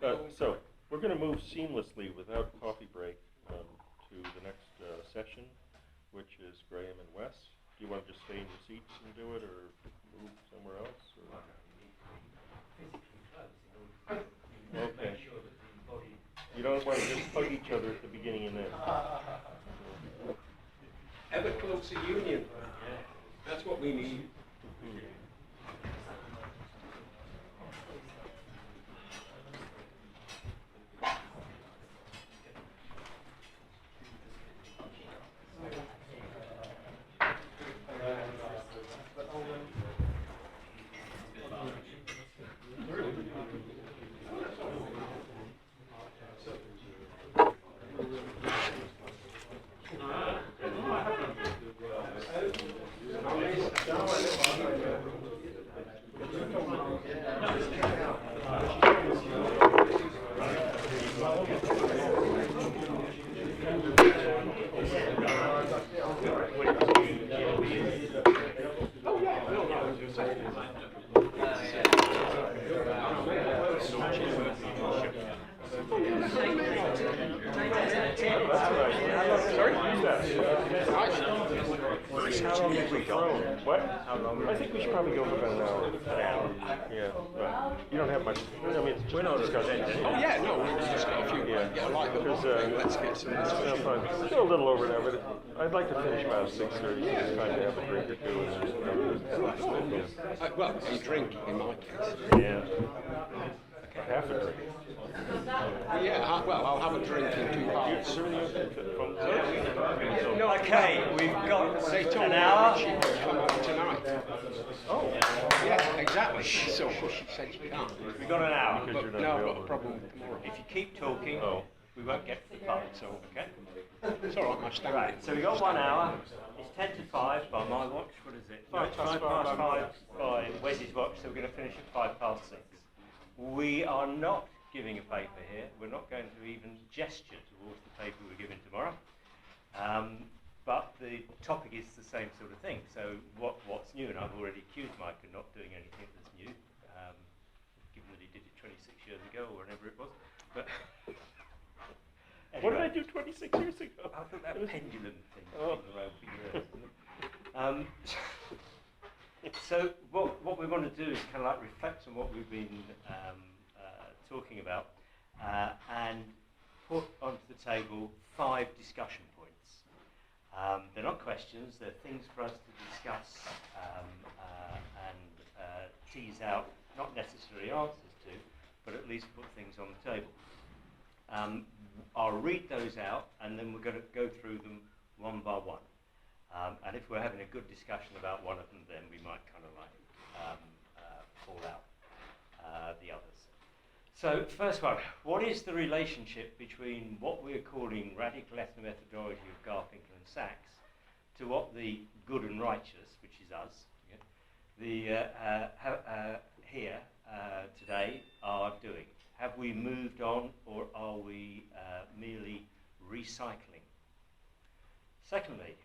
So we're going to move seamlessly without coffee break to the next session, which is Graham and Wes. Do you want to just stay in your seats and do it, or move somewhere else? Or? Okay. You don't want to just hug each other at the beginning and end. Ever closer union. That's what we need. I think we should probably go for about an hour. Yeah, but you don't have much. I mean, we're not discussing. Oh yeah, no, we've just got a few. Yeah, like the one thing. Let's get some discussion. We're still a little over now, but I'd like to finish about 6:30. Yeah, it's time to have a drink or two. Well, a drink in my case. Yeah. Half a drink. Yeah, well, I'll have a drink in 2 parts. Okay, we've got an hour. She wants to come over tonight. Oh. Yeah, exactly. So she said she can't. We've got an hour. Because you're not No, I've got a available. problem tomorrow. If you keep talking, we won't get to the part, so, okay? It's all right, my standing. Right, so we've got 1 hour. It's 10 to 5 by my watch. What is it? No, it's 5 past 5 by Wes's watch, so we're going to finish at 5 past 6. We are not giving a paper here. We're not going to even gesture towards the paper we're giving tomorrow. But the topic is the same sort of thing. So what's new, and I've already accused Mike of not doing anything that's new, given that he did it 26 years ago or whatever it was. But anyway. What did I do 26 years ago? I thought that pendulum thing Oh. around for years. So what we want to do is kind of like reflect on what we've been talking about and put onto the table 5 discussion points. They're not questions, they're things for us to discuss and tease out, not necessarily answers to, but at least put things on the table. I'll read those out and then we're going to go through them one by one. And if we're having a good discussion about one of them, then we might kind of like pull out the others. So, first one, what is the relationship between what we're calling radical ethnomethodology of Garfinkel and Sachs to what the good and righteous, which is us, here today are doing? Have we moved on, or are we merely recycling? Secondly,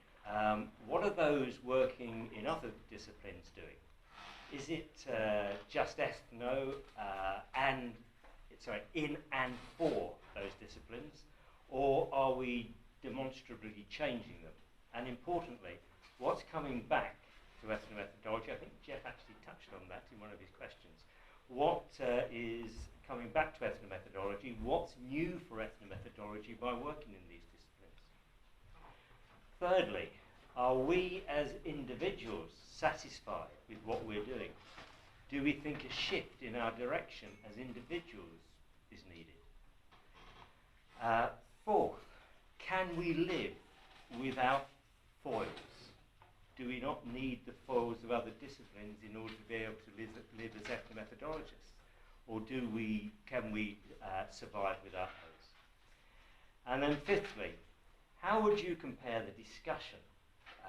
what are those working in other disciplines doing? Is it just ethno in and for those disciplines, or are we demonstrably changing them? And importantly, what's coming back to ethnomethodology? I think Jeff actually touched on that in one of his questions. What is coming back to ethnomethodology? What's new for ethnomethodology by working in these disciplines? Thirdly, are we as individuals satisfied with what we're doing? Do we think a shift in our direction as individuals is needed? Fourth, can we live without foils? Do we not need the foils of other disciplines in order to be able to live as ethnomethodologists? Or can we survive without those? And then fifthly, how would you compare the discussion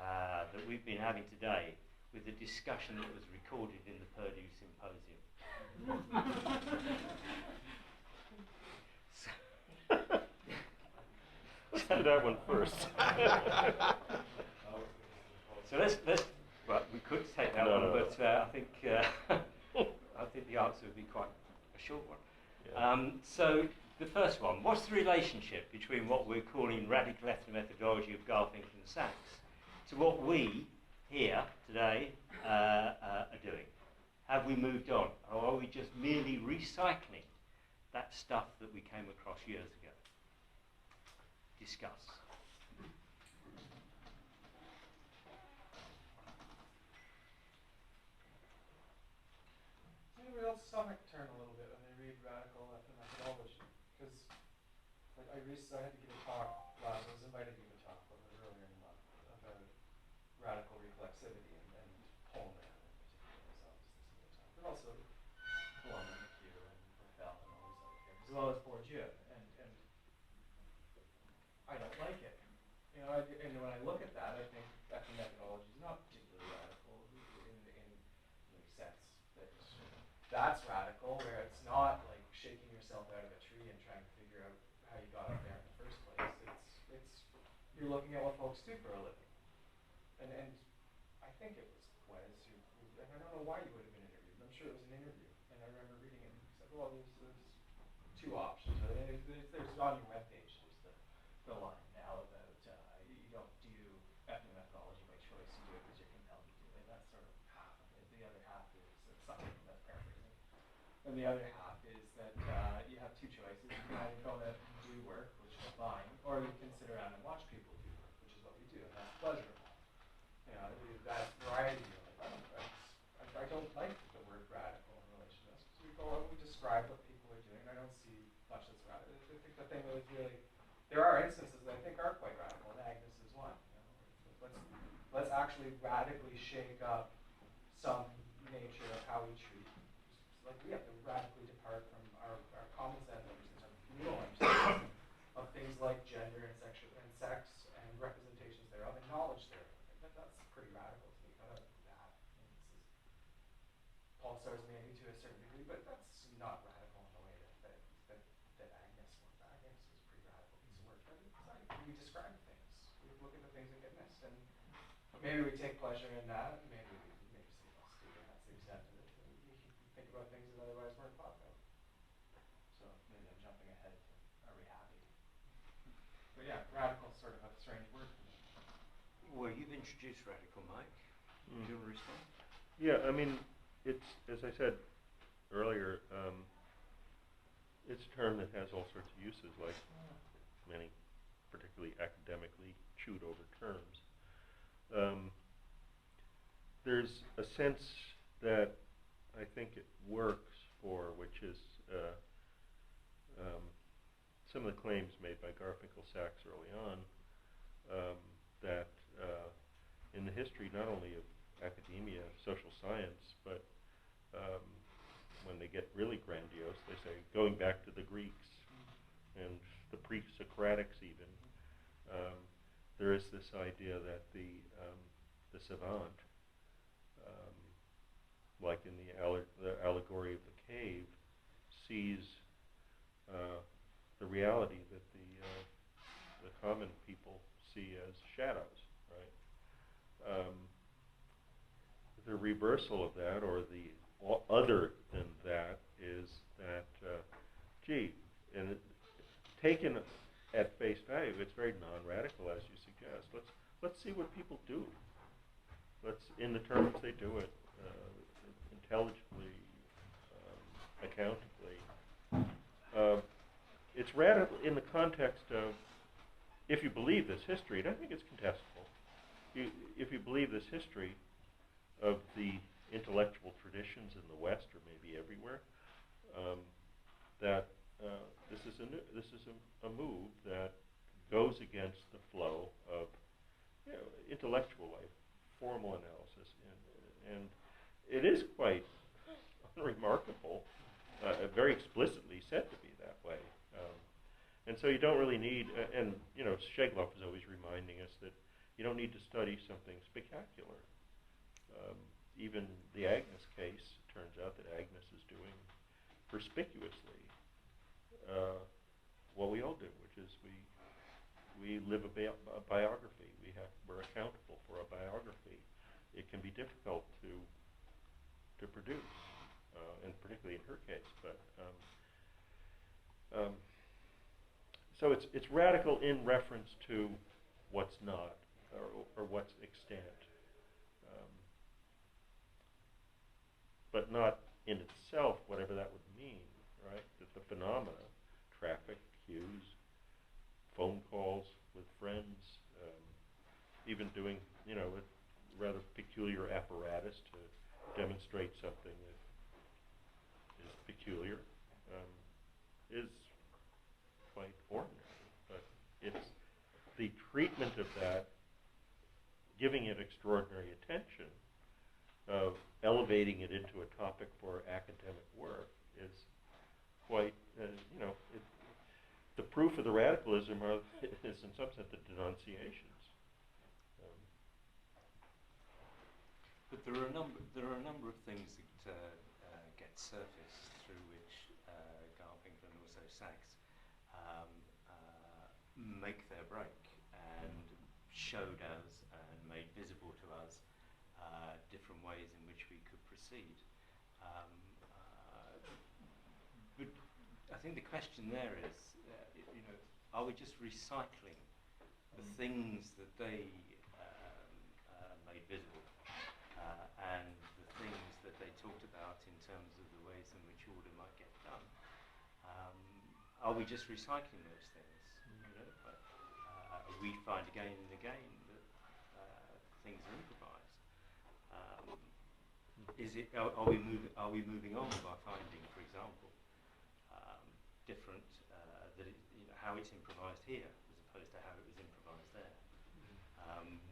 that we've been having today with the discussion that was recorded in the Purdue Symposium? Let's do that one first. So let's well, we could take that one, but I think the answer would be quite a short one. Yeah. So the first one, what's the relationship between what we're calling radical ethnomethodology of Garfinkel and Sachs to what we here today are doing? Have we moved on, or are we just merely recycling that stuff that we came across years ago? Discuss. Maybe I'll stomach turn a little bit when I read radical methodology, because like I had to give a talk I was invited to give a talk earlier in the month about radical reflexivity and Pullman in particular, so I'll just listen to the talk, but also Pullman, McHugh, and Raffel and all these other characters, as well as Bourdieu, and I don't like it. You know, and when I look at that, I think ethnomethodology is not particularly radical in the sense that that's radical, where it's not like shaking yourself out of a tree and trying to figure out how you got up there in the first place. It's you're looking at what folks do for a living, and I think it was Wes and I don't know why you would have been interviewed. I'm sure it was an interview, and I remember reading it. And he said, "Well, there's two options. Right? There's on your webpage. There's the line now about you don't do ethnomethodology by choice. You do it because you're compelled to do it. That's sort of half of it. The other half is something that's paraphrasing. And the other half is that you have two choices. You can either go out and do work, which is fine, or you can sit around and watch people do work, which is what we do, and that's pleasurable. You know, that variety. I don't like the word radical in relation to this, because we go out and we describe what people are doing, and I don't see much that's radical. I think the thing that is really, there are instances that I think are quite radical, and Agnes is one. You know, let's actually radically shake up some nature of how we treat. Like we have to radically depart from our common sense understanding, our communal understanding of things like gender and sex and representations thereof and knowledge thereof. That's pretty radical to me. I don't do that. Paul Stars maybe to a certain degree, but that's not radical in the way that Agnes was. Agnes was pretty radical piece of work. But it's like we describe things. We look at the things that get missed, and maybe we take pleasure in that. Maybe some of us do, and that's the extent of it. And we think about things that otherwise weren't thought about. So maybe I'm jumping ahead to are we happy? But yeah, radical is sort of a strange word for me. Well, you've introduced radical, Mike. Do you want to respond? Yeah, I mean, it's, as I said earlier, it's a term that has all sorts of uses, like many particularly academically chewed over terms. There's a sense that I think it works for, which is some of the claims made by Garfinkel Sachs early on, that in the history not only of academia, social science, but when they get really grandiose, they say, going back to the Greeks and the pre-Socratics even, there is this idea that the savant, like in the allegory of the cave, sees the reality that the common people see as shadows, right? The reversal of that, or the other than that, is that, gee, and taken at face value, it's very non-radical, as you suggest. Let's see what people do. Let's, in the terms they do it, intelligibly, accountably. It's radical in the context of, if you believe this history, and I think it's contestable, if you believe this history of the intellectual traditions in the West, or maybe everywhere, that this is a move that goes against the flow of, you know, intellectual life, formal analysis, and it is quite unremarkable, very explicitly said to be that way. And so you don't really need, and you know, Shegloff is always reminding us that you don't need to study something spectacular. Even the Agnes case, turns out that Agnes is doing perspicuously what we all do, which is we live a biography. We're accountable for a biography. It can be difficult to produce, and particularly in her case. But So it's radical in reference to what's not, or what's extant, but not in itself, whatever that would mean, right? That the phenomena, traffic, cues, phone calls with friends, even doing, a rather peculiar apparatus to demonstrate something that is peculiar, is quite ordinary. But it's the treatment of that, giving it extraordinary attention, of elevating it into a topic for academic work is quite, the proof of the radicalism is in some sense the denunciations. But there are a number of things that get surfaced through which Garfinkel and also Sachs make their break and showed us and made visible to us different ways in which we could proceed. But I think the question there is, are we just recycling the things that they made visible and the things that they talked about in terms of the ways in which order might get done? Are we just recycling those things? We find again and again that things are improvised. Are we moving on by finding, for example, different how it's improvised here as opposed to how it was improvised there,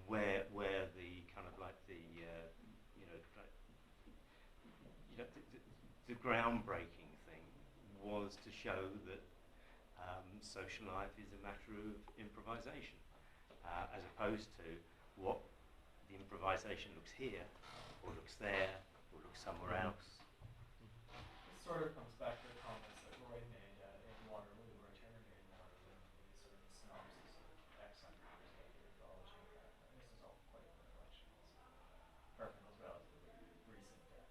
where the kind of like the the groundbreaking thing was to show that social life is a matter of improvisation, as opposed to what the improvisation looks here, or looks there, or looks somewhere else. It sort of comes back to the comments that Roy made in Waterloo, or Terry made in Waterloo, the sort of the synopsis of excellent methodology. And this is all quite recollections. Garfinkel's relatively recent death,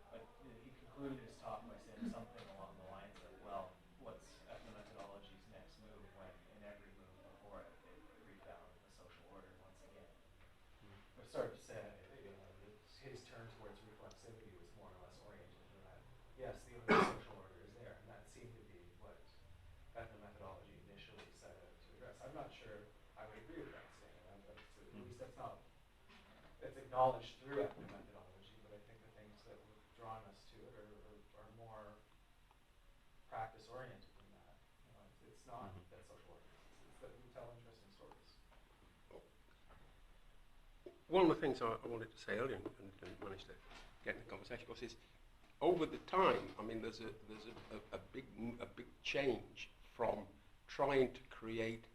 but he concluded his talk by saying something along the lines of, well, what's ethnomethodology's next move when in every move before it, it refound the social order once again? But sort of said, his turn towards reflexivity was more or less oriented to that. Yes, the social order is there, and that seemed to be what ethnomethodology initially set out to address. I'm not sure I would agree with that statement. At least that's not, it's acknowledged through ethnomethodology, but I think the things that have drawn us to it are more practice-oriented than that. It's not that social order exists, it's that we tell interesting stories. One of the things I wanted to say earlier and didn't manage to get in the conversation, of course, is over the time, I mean, there's a big change from trying to create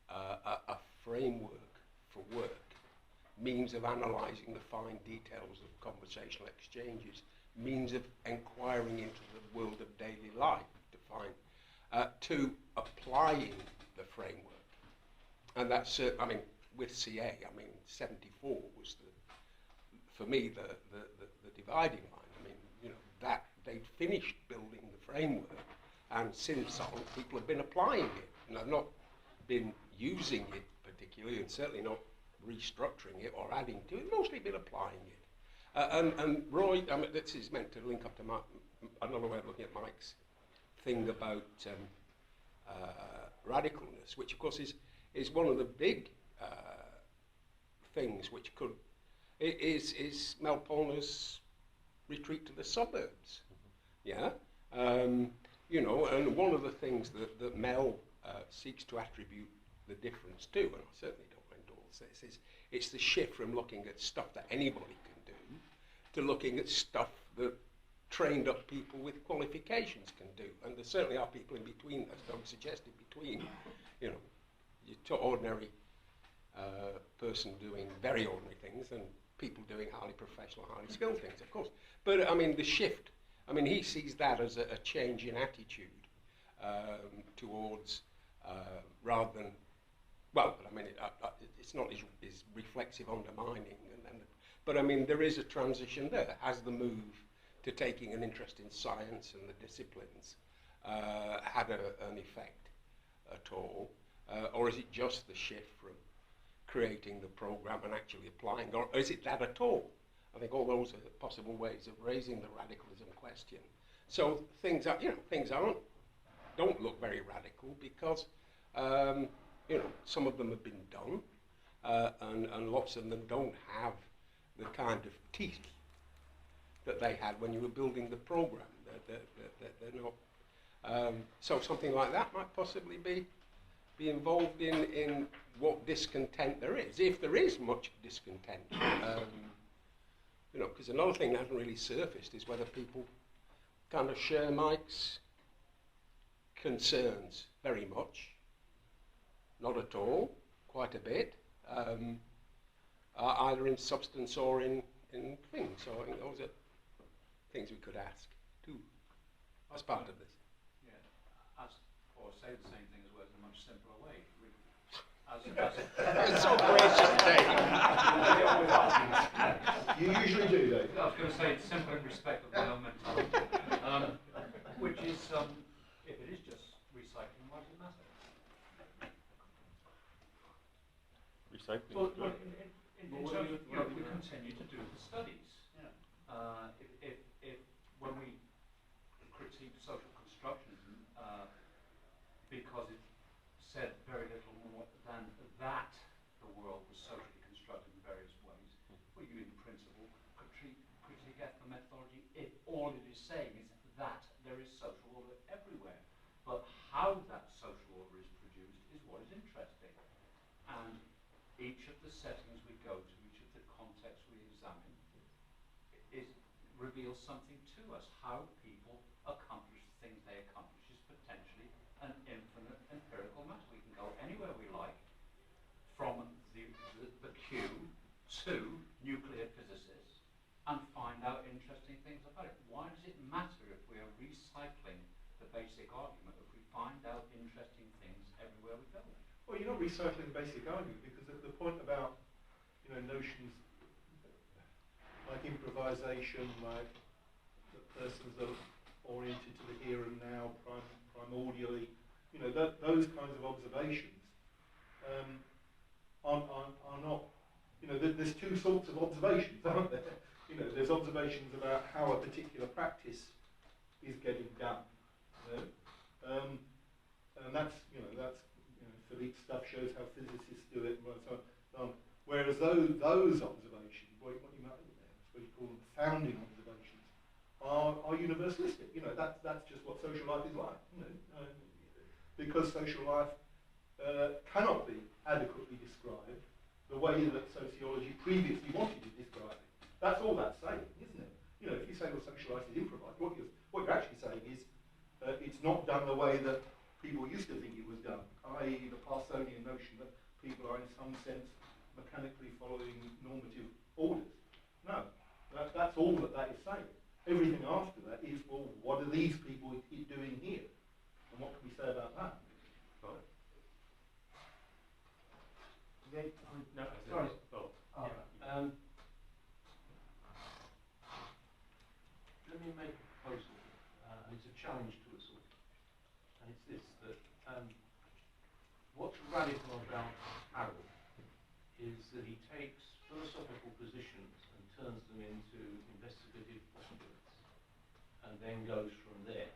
a framework for work, means of analysing the fine details of conversational exchanges, means of inquiring into the world of daily life to find, to applying the framework. And that's, I mean, with CA, I mean, 74 was for me the dividing line. I mean, that they'd finished building the framework, and since on, people have been applying it, and have not been using it particularly, and certainly not restructuring it or adding to it, mostly been applying it. And Roy, I mean, this is meant to link up to another way of looking at Mike's thing about radicalness, which of course is one of the big things which is Mel Polner's retreat to the suburbs. Yeah, and one of the things that Mel seeks to attribute the difference to, and I certainly don't endorse this, is it's the shift from looking at stuff that anybody can do to looking at stuff that trained up people with qualifications can do. And there certainly are people in between, as Doug suggested, between, your ordinary person doing very ordinary things and people doing highly professional, highly skilled things, of course. But I mean, the shift, I mean, he sees that as a change in attitude towards, rather than, well, but I mean, it's not as reflexive undermining, but I mean, there is a transition there. Has the move to taking an interest in science and the disciplines had an effect at all, or is it just the shift from creating the program and actually applying, or is it that at all? I think all those are possible ways of raising the radicalism question. So things are, things don't look very radical because, some of them have been done, and lots of them don't have the kind of teeth that they had when you were building the program. They're not. So something like that might possibly be involved in what discontent there is, if there is much discontent. Because another thing that hasn't really surfaced is whether people kind of share Mike's concerns very much, not at all, quite a bit, either in substance or in things. So I think those are things we could ask too, as part of this. Yeah, or say the same thing as well in a much simpler way. It's so gracious, Dave. You usually do, Dave. I was going to say it's simple in respect of my own mentality, which is, if it is just recycling, why does it matter? Recycling Well, is good. in terms of, we continue to do the studies. Yeah. If when we critique social constructionism, because it said very little more than that the world was socially constructed in various ways, well, you in principle could critique ethical methodology if all it is saying is that there is social order everywhere. But how that social order is produced is what is interesting. And each of the settings we go to, each of the contexts we examine, reveals something to us. How people accomplish the things they accomplish is potentially an infinite empirical matter. We can go anywhere we like, from the Q to nuclear physicists, and find out interesting things about it. Why does it matter if we are recycling the basic argument if we find out interesting things everywhere we go? Well, you're not recycling the basic argument, because the point about notions like improvisation, like that persons are oriented to the here and now primordially, those kinds of observations are not, there's two sorts of observations, aren't there? There's observations about how a particular practice is getting done, and that's Philippe stuff shows how physicists do it, and so on. Whereas those observations, what you might, what you call them founding observations, are universalistic. That's just what social life is like. Because social life cannot be adequately described the way that sociology previously wanted to describe it. That's all that's saying, isn't it? If you say, well, social life is improvised, what you're actually saying is it's not done the way that people used to think it was done, i.e. the Parsonian notion that people are in some sense mechanically following normative orders. No, that's all that is saying. Everything after that is, well, what are these people doing here? And what can we say about that? Right. No, sorry. Oh, yeah. Let me make a proposal, and it's a challenge to us all. And it's this, that what's radical about Harold is that he takes philosophical positions and turns them into investigative postulates, and then goes from there.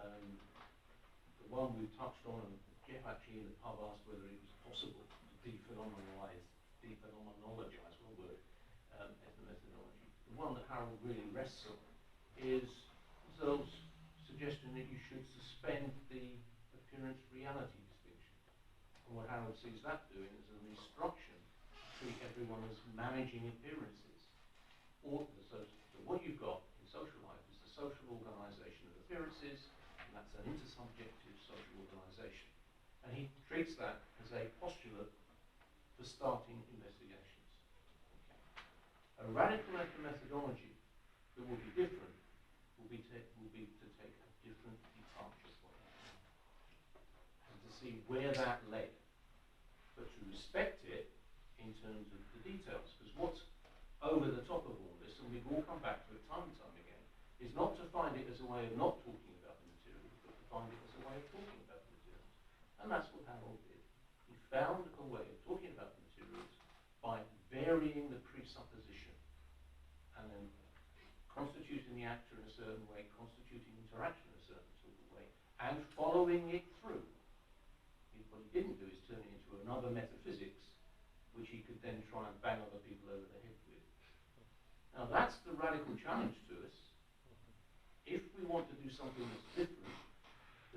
The one we touched on, and Jeff actually in the pub asked whether it was possible to dephenomenologize, one word, ethnomethodology. The one that Harold really rests on is Zell's suggestion that you should suspend the appearance-reality distinction. And what Harold sees that doing is an instruction to treat everyone as managing appearances. So what you've got in social life is the social organisation of appearances, and that's an intersubjective social organisation. And he treats that as a postulate for starting investigations. Okay. A radical methodology that will be different will be to take a different departure point and to see where that led, but to respect it in terms of the details. Because what's over the top of all this, and we've all come back to it time and time again, is not to find it as a way of not talking about the material, but to find it as a way of talking about the materials. And that's what Harold did. He found a way of talking about the materials by varying the presupposition and then constituting the actor in a certain way, constituting interaction in a certain sort of way, and following it through. What he didn't do is turn it into another metaphysics, which he could then try and bang other people over the head with. Now that's the radical challenge to us. If we want to do something that's different,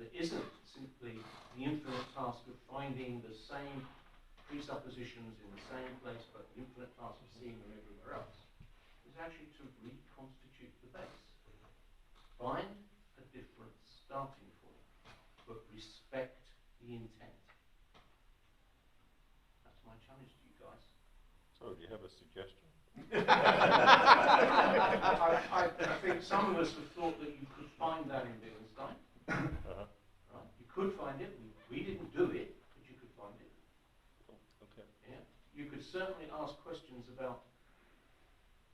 that isn't simply the infinite task of finding the same presuppositions in the same place, but the infinite task of seeing them everywhere else, is actually to reconstitute the base. Find a different starting point, but respect the intent. That's my challenge to you guys. So, do you have a suggestion? I think some of us have thought that you could find that in Wittgenstein. Uh-huh. Right? You could find it. We didn't do it, but you could find it. Okay. Yeah. You could certainly ask questions about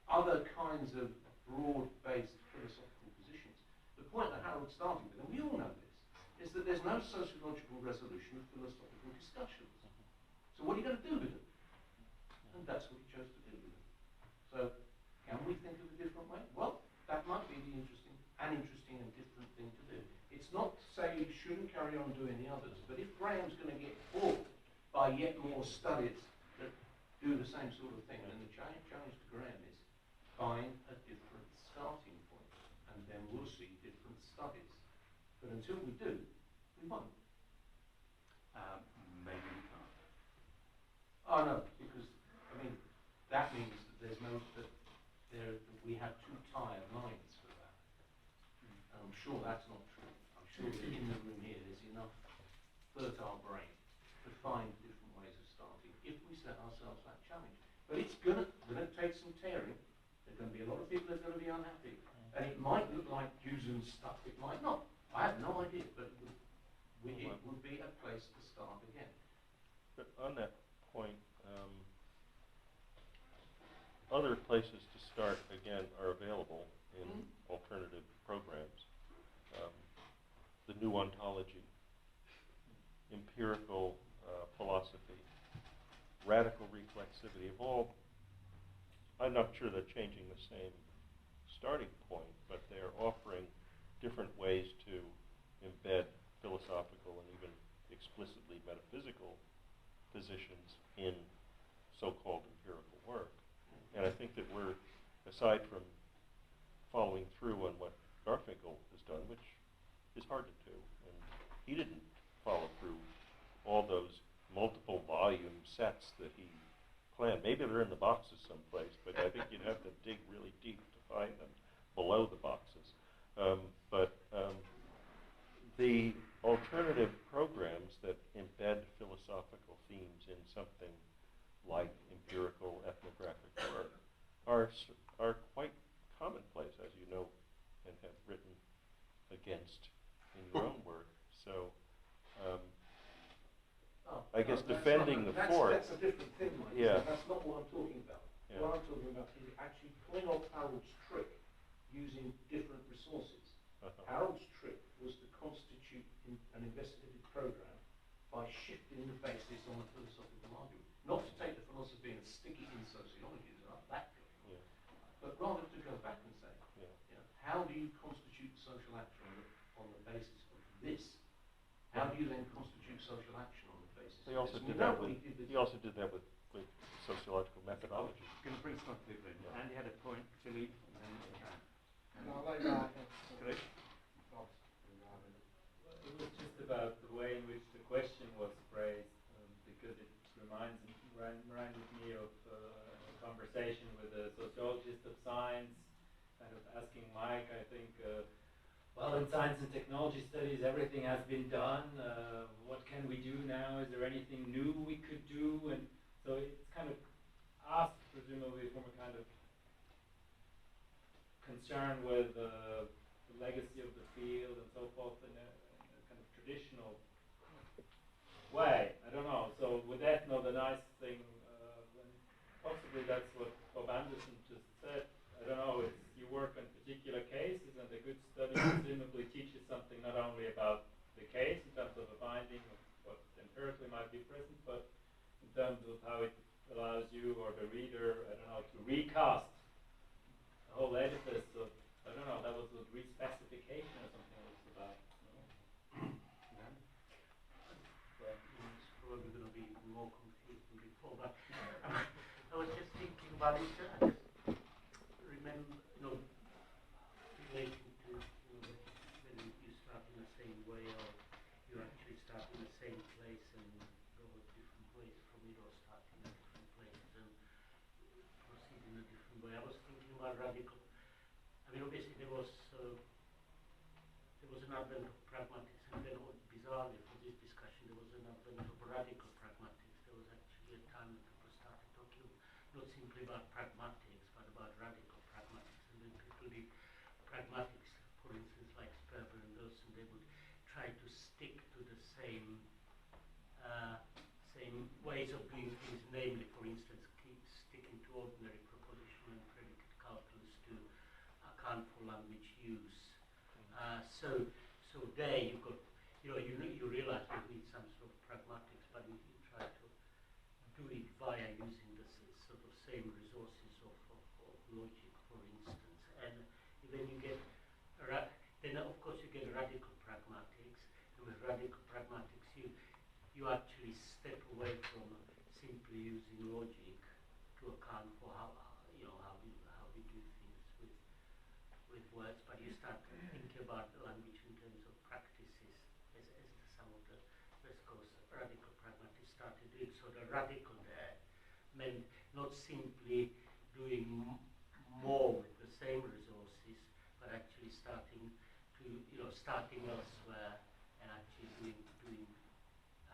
other kinds of broad-based philosophical positions. The point that Harold started with, and we all know this, is that there's no sociological resolution of philosophical discussions. So what are you going to do with it? And that's what he chose to do with it. So, can we think of a different way? Well, that might be the interesting and different thing to do. It's not to say you shouldn't carry on doing the others, but if Graham's going to get bored by yet more studies that do the same sort of thing, then the challenge to Graham is find a different starting point, and then we'll see different studies. But until we do, we won't. Maybe we can't. Oh no, because I mean that means that there's no that we have too tired minds for that. And I'm sure that's not true. I'm sure that in the room here there's enough fertile brain to find different ways of starting if we set ourselves that challenge. But it's gonna take some tearing. There's gonna be a lot of people that are gonna be unhappy. And it might look like using stuff, it might not. I have no idea, but it would be a place to start again. But on that point, other places to start, again, are available in alternative programs. The new ontology, empirical philosophy, radical reflexivity, of all, I'm not sure they're changing the same starting point, but they're offering different ways to embed philosophical and even explicitly metaphysical positions in so-called empirical work. And I think that we're, aside from following through on what Garfinkel has done, which is hard to do, and he didn't follow through all those multiple volume sets that he planned. Maybe they're in the boxes someplace, but I think you'd have to dig really deep to find them below the boxes. The alternative programs that embed philosophical themes in something like empirical ethnographic work are quite commonplace, as you know, and have written against in your own work. So I guess defending the fort. That's a different thing, Mike. Yeah. That's not what I'm talking about. Yeah. What I'm talking about is actually pulling off Harold's trick using different resources. Harold's trick was to constitute an investigative program by shifting the basis on a philosophical argument. Not to take the philosophy and stick it in sociology, there's not that going on, but rather to go back and say, how do you constitute social action on the basis of this? How do you then constitute social action on the basis He of also this? did that with sociological methodology. Going to bring some other people in. Andy had a point, Philippe, and then Karen. No, like that. Philippe? It was just about the way in which the question was phrased, because it reminded me of a conversation with a sociologist of science, kind of asking Mike, I think, well, in science and technology studies, everything has been done. What can we do now? Is there anything new we could do? And so it's kind of asked, presumably, from a kind of concern with the legacy of the field and so forth in a kind of traditional way. I don't know. So with ethno, the nice thing, and possibly that's what Bob Anderson just said. I don't know. It's you work on particular cases, and a good study presumably teaches something not only about the case in terms of a finding of what historically might be present, but in terms of how it allows you or the reader, I don't know, to recast the whole edifice of, I don't know, that was a respecification or something it was about. Yeah. Well, it's probably going to be more confused than before, but I was just thinking about it. I just remember, relating to when you start in the same way, or you actually start in the same place and go different ways from it, or start in a different place and proceed in a different way. I was thinking about radical. I mean, obviously there was an advent of pragmatics, and then bizarrely for this discussion there was an advent of radical pragmatics. There was actually a time when people started talking not simply about pragmatics, but about radical pragmatics, and then people did pragmatics, for instance, like Sperber and those, and they would try to stick to the same ways of doing things, namely, for instance, keep sticking to ordinary propositional and predicate calculus to account for language use. So there you got, you realize you need some sort of pragmatics, but you try to do it via using the sort of same resources of logic, for instance. And then you get, then of course you get radical pragmatics, and with radical pragmatics you actually step away from simply using logic to account for how we do things with words, but you start thinking about the language in terms of practices, as some of the West Coast radical pragmatists started doing. So the radical there meant not simply doing more with the same resources, but actually starting elsewhere and actually doing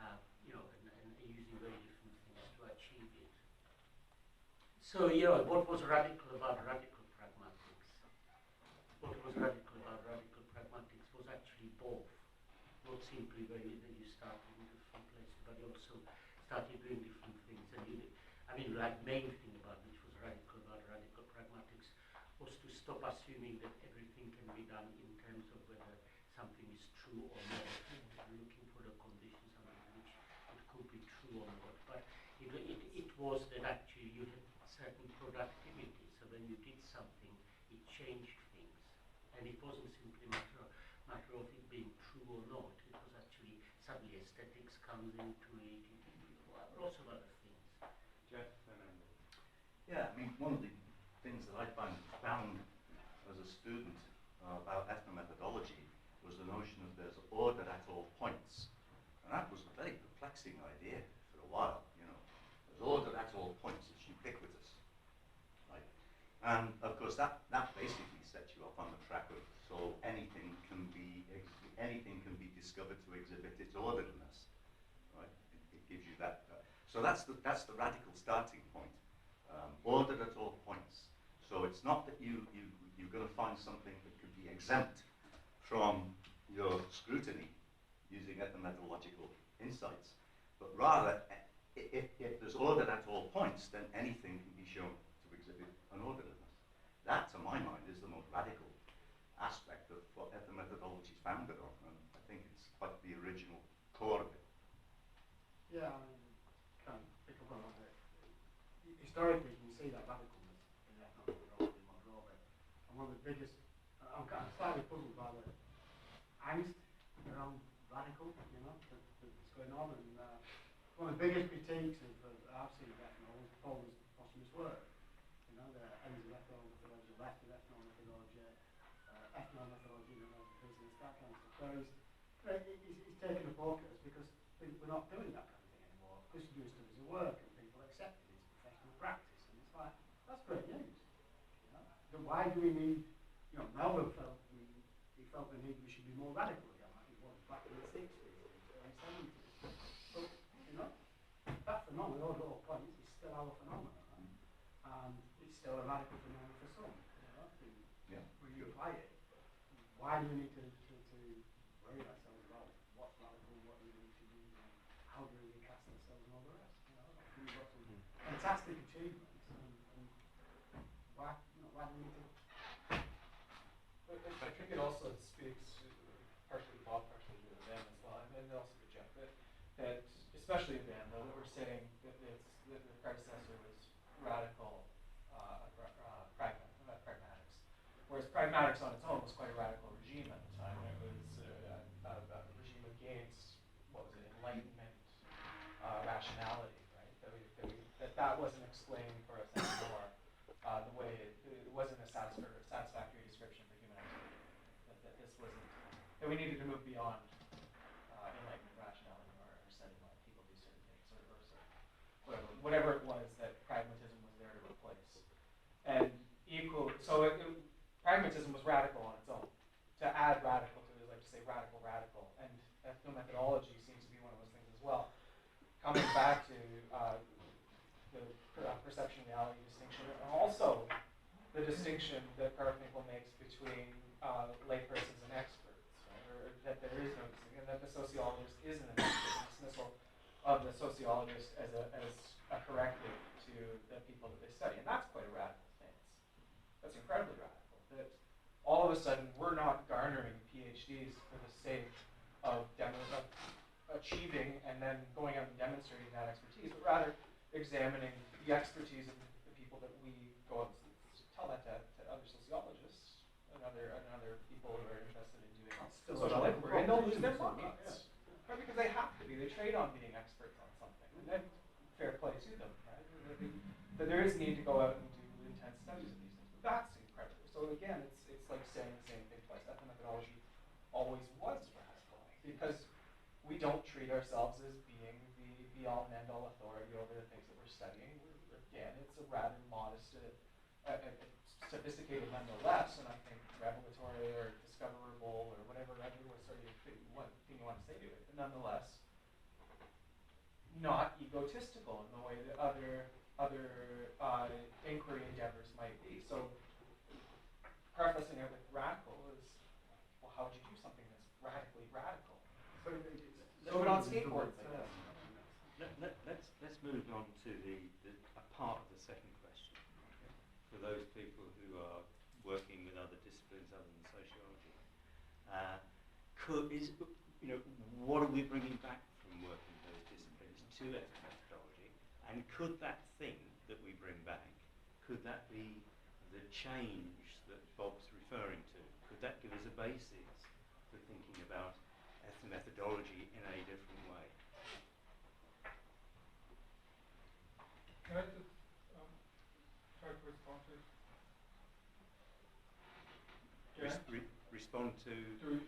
and using very different things to achieve it. So, what was radical about radical pragmatics? What was radical about radical pragmatics was actually both. Not simply that you started in different places, but you also started doing different things. And main thing about which was radical about radical pragmatics was to stop assuming that everything can be done in terms of whether something is true or not. Looking for the conditions under which it could be true or not. But it was that actually you had certain productivity. So when you did something, it changed things. And it wasn't simply matter of it being true or not. It was actually suddenly aesthetics comes into it, lots of other things. Jeff, remember. Yeah, one of the things that I found as a student about ethnomethodology was the notion of there's order at all points. And that was a very perplexing idea for a while, There's order at all points, it's ubiquitous. Right? And of course that basically sets you up on the track of, so anything can be discovered to exhibit its orderliness. Right? It gives you that. So that's the radical starting point. Ordered at all points. So it's not that you're going to find something that could be exempt from your scrutiny using ethnomethodological insights, but rather, if there's order at all points, then anything can be shown to exhibit an orderliness. That, to my mind, is the most radical aspect of what ethnomethodology is founded on, and I think it's quite the original core of it. Yeah, can pick up on that. Historically, you can see that radicalness in ethnomethodology more broadly. And one of the biggest, I'm kind of slightly puzzled by the angst around radical, that's going on. And one of the biggest critiques I've seen of ethno was Paul's posthumous work. The ends of ethnomethodology, left of ethnomethodology, ethnomethodology in another business, that kind of stuff. So he's taken a poke at us because we're not doing that kind of thing anymore. Because you're doing studies of work and people accept it, it's professional practice. And it's like, that's great news. Then why do we need, Melville felt he felt the need we should be more radical again, like it was back in the 60s and early 70s. But, that phenomenon, at all points, is still our phenomenon. And it's still a radical phenomenon for some. When you apply it, why do we need to worry ourselves about what's radical, what do we need to use, and how do we recast ourselves and all the rest? We've got some fantastic achievements, and why do we need to? I think it also speaks partially to Bob, partially to them as well, and also to Jeff, that especially at Van, that were saying that that the predecessor was radical pragmatics, whereas pragmatics on its own was quite a radical regime at the time. It was a regime against, what was it, Enlightenment rationality, right? That wasn't explaining for us anymore the way it wasn't a satisfactory description for human activity. That this wasn't, that we needed to move beyond Enlightenment rationality or setting why people do certain things or whatever it was that pragmatism was there to replace. And pragmatism was radical on its own. To add radical to it is like to say radical, and ethnomethodology seems to be one of those things as well. Coming back to the perception reality distinction, and also the distinction that Garfinkel makes between laypersons and experts, right? Or that there is no distinction, and that the sociologist isn't an expert, and dismissal of the sociologist as a corrective to the people that they study. And that's quite a radical stance. That's incredibly radical. That all of a sudden we're not garnering PhDs for the sake of achieving and then going out and demonstrating that expertise, but rather examining the expertise of the people that we go out and tell that to other sociologists and other people who are interested in doing social inquiry, and they'll lose their markets. Right? Because they have to be. They trade on being experts on something, and then fair play to them. Right? That there is need to go out and do intense studies of these things, but that's incredible. So again, it's like saying the same thing twice. Ethnomethodology always was radical because we don't treat ourselves as being the be-all and end-all authority over the things that we're studying. Again, it's a rather modest, sophisticated nonetheless, and I think revelatory or discoverable or whatever thing you want to say to it, but nonetheless, not egotistical in the way that other inquiry endeavors might be. So, prefacing it with radical is, well, how would you do something that's radically radical? So it on skateboards, I guess. Let's move on to a part of the second question. For those people who are working with other disciplines other than sociology, what are we bringing back from working with those disciplines to ethnomethodology? And could that thing that we bring back, could that be the change that Bob's referring to? Could that give us a basis for thinking about ethnomethodology in a different way? Can I just try to respond to it? Respond to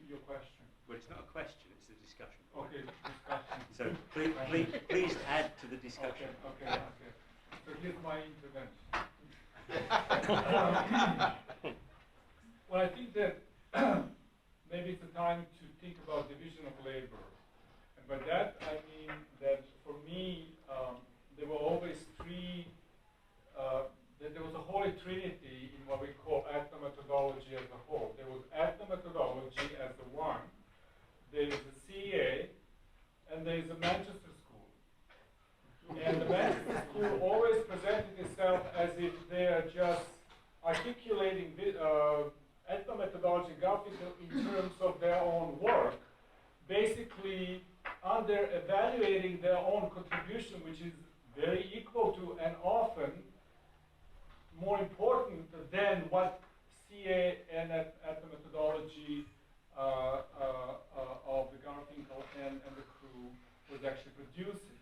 your question. Well, it's not a question; it's a discussion. Okay, discussion. So please add to the discussion. Okay. So here's my intervention. Well, I think that maybe it's a time to think about division of labor, and by that I mean that for me there were always that there was a holy trinity in what we call ethnomethodology as a whole. There was ethnomethodology as the one, there is the CEA, and there is the Manchester School. And the Manchester School always presented itself as if they are just articulating ethnomethodology and Garfinkel in terms of their own work, basically under evaluating their own contribution, which is very equal to and often more important than what CA and ethnomethodology of the Garfinkel and the crew was actually producing.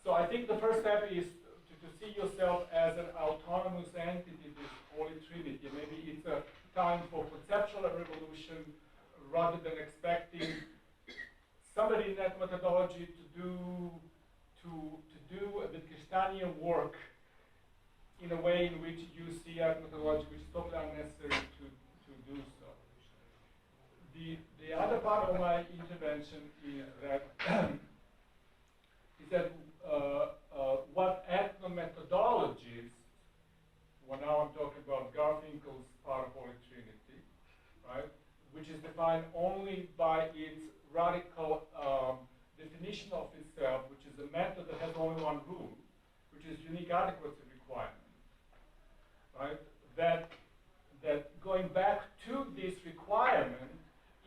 So I think the first step is to see yourself as an autonomous entity, this holy trinity. Maybe it's a time for conceptual revolution rather than expecting somebody in ethnomethodology to do a Wittgensteinian work in a way in which you see ethnomethodology, which is totally unnecessary to do so. The other part of my intervention is that what ethnomethodologies, well, now I'm talking about Garfinkel's part of Holy Trinity, right, which is defined only by its radical definition of itself, which is a method that has only one rule, which is unique adequacy requirement, right? That going back to this requirement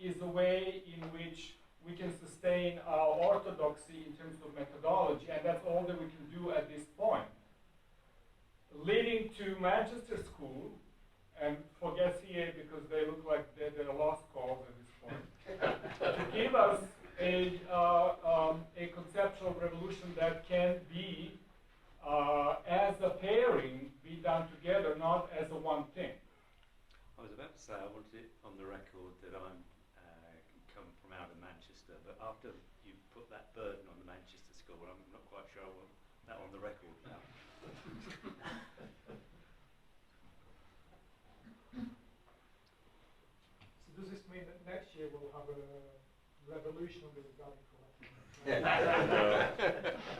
is a way in which we can sustain our orthodoxy in terms of methodology, and that's all that we can do at this point. Leading to Manchester School, and forget CA because they look like they're lost cause at this point, to give us a conceptual revolution that can be, as a pairing, be done together, not as a one thing. I was about to say I wanted it on the record that I'm come from out of Manchester, but after you put that burden on the Manchester school, I'm not quite sure I want that on the record now. So does this mean that next year we'll have a revolution under the radical?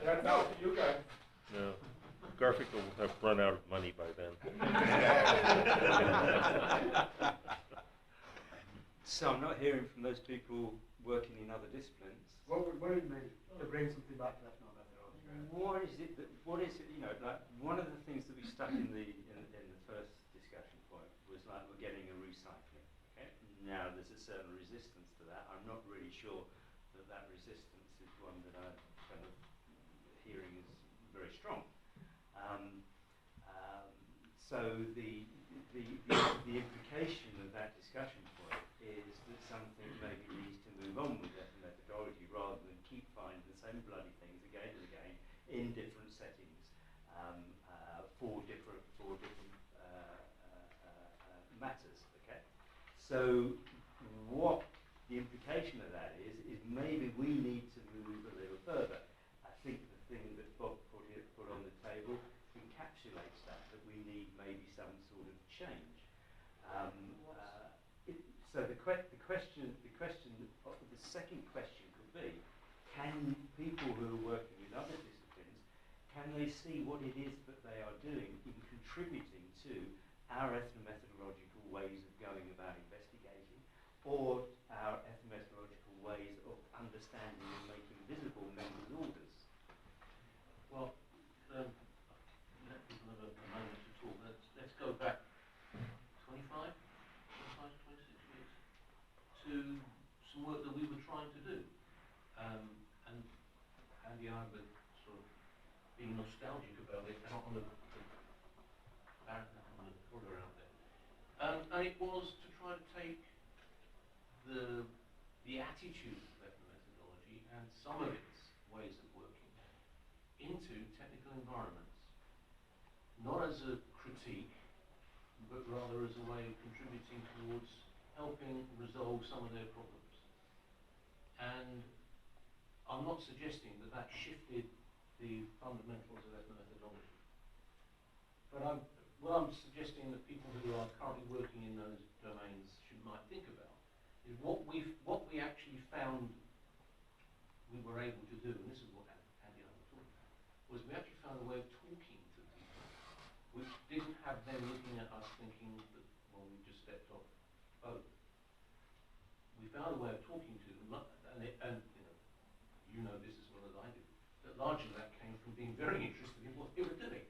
That's out to you guys. No. Garfinkel will have run out of money by then. So I'm not hearing from those people working in other disciplines. What would it mean to bring something back to ethno methodology? What is it? You know, like one of the things that we stuck in the first discussion point was like we're getting a recycling. Okay. Now there's a certain resistance to that. I'm not really sure that resistance is one that I'm kind of hearing is very strong. So the implication of that discussion point is that something maybe needs to move on with that methodology rather than keep finding the same bloody things again and again in different settings for different matters. Okay, so what the implication of that is maybe we need to move a little further. I think the thing that Bob put on the table encapsulates that we need maybe some sort of change. So the second question could be, can people who are working in other disciplines, can they see what it is that they are doing in contributing to our ethnomethodological ways of going about investigating, or our ethnomethodological ways of understanding and making visible members' orders? Well, let people have a moment to talk. Let's go back 26 years to some work that we were trying to do. And Andy and I were sort of being nostalgic about it out on the border around there. And it was to try to take the attitude of ethnomethodology and some of its ways of working into technical environments, not as a critique, but rather as a way of contributing towards helping resolve some of their problems. And I'm not suggesting that shifted the fundamentals of ethnomethodology, but what I'm suggesting that people who are currently working in those domains might think about is what we actually found we were able to do, and this is what Andy and I were talking about, was we actually found a way of talking to people. We didn't have them looking at us thinking that, well, we just stepped off the boat. We found a way of talking to them, and you know this as well as I do, that largely that came from being very interested in what they were doing.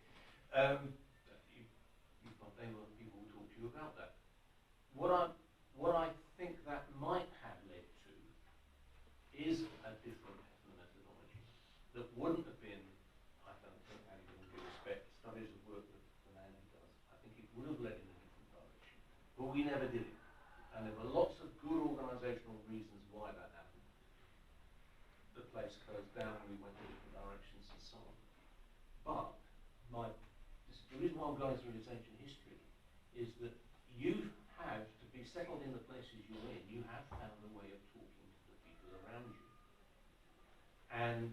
You find other people will talk to you about that. What I think that might have led to is a different methodology that wouldn't have been, I don't think, Andy, with due respect, studies of work that Andy does. I think it would have led in a different direction. But we never did it. And there were lots of good organisational reasons why that happened. The place closed down, we went in different directions and so on. But the reason why I'm going through this ancient history is that you have to be settled in the places you're in. You have found a way of talking to the people around you. And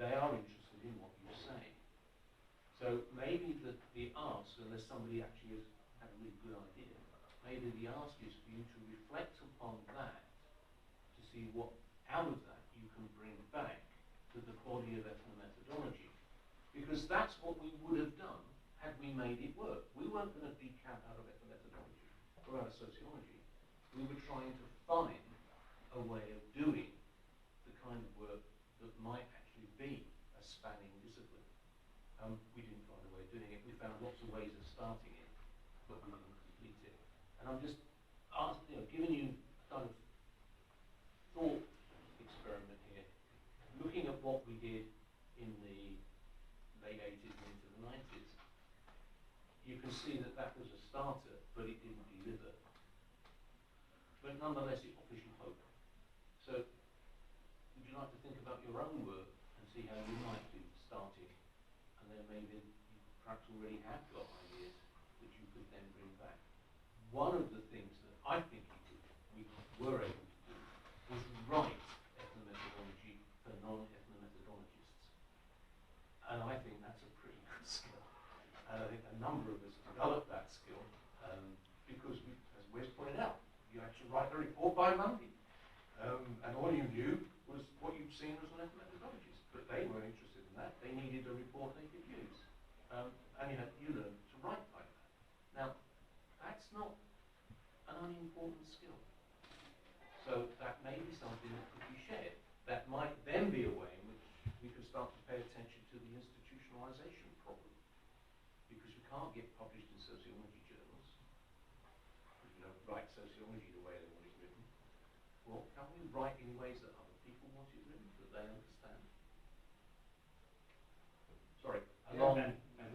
they are interested in what you say. So maybe the ask, unless somebody actually has had a really good idea, maybe the ask is for you to reflect upon that to see what out of that you can bring back to the body of ethnomethodology. Because that's what we would have done had we made it work. We weren't going to decamp out of ethnomethodology or out of sociology. We were trying to find a way of doing the kind of work that might actually be a spanning discipline. We didn't find a way of doing it. We found lots of ways of starting it, but we didn't complete it. And I'm just giving you kind of thought experiments what we did in the late 80s and into the 90s, you can see that that was a starter, but it didn't deliver. But nonetheless, it offers you hope. So, would you like to think about your own work and see how you might do starting? And then maybe you perhaps already have got ideas that you could then bring back. One of the things that I think we were able to do was write ethnomethodology for non-ethnomethodologists. And I think that's a pretty good skill. And I think a number of us developed that skill because, as Wes pointed out, you actually write a report by Monday. And all you knew was what you'd seen as an ethnomethodologist. But they weren't interested in that. They needed a report they could use. And you learned to write like that. Now, that's not an unimportant skill. So that may be something that could be shared. That might then be a way in which we could start to pay attention to the institutionalization problem. Because we can't get published in sociology journals, because we don't write sociology the way they want it written. Well, can we write in ways that other people want it written, that they understand? Sorry, a long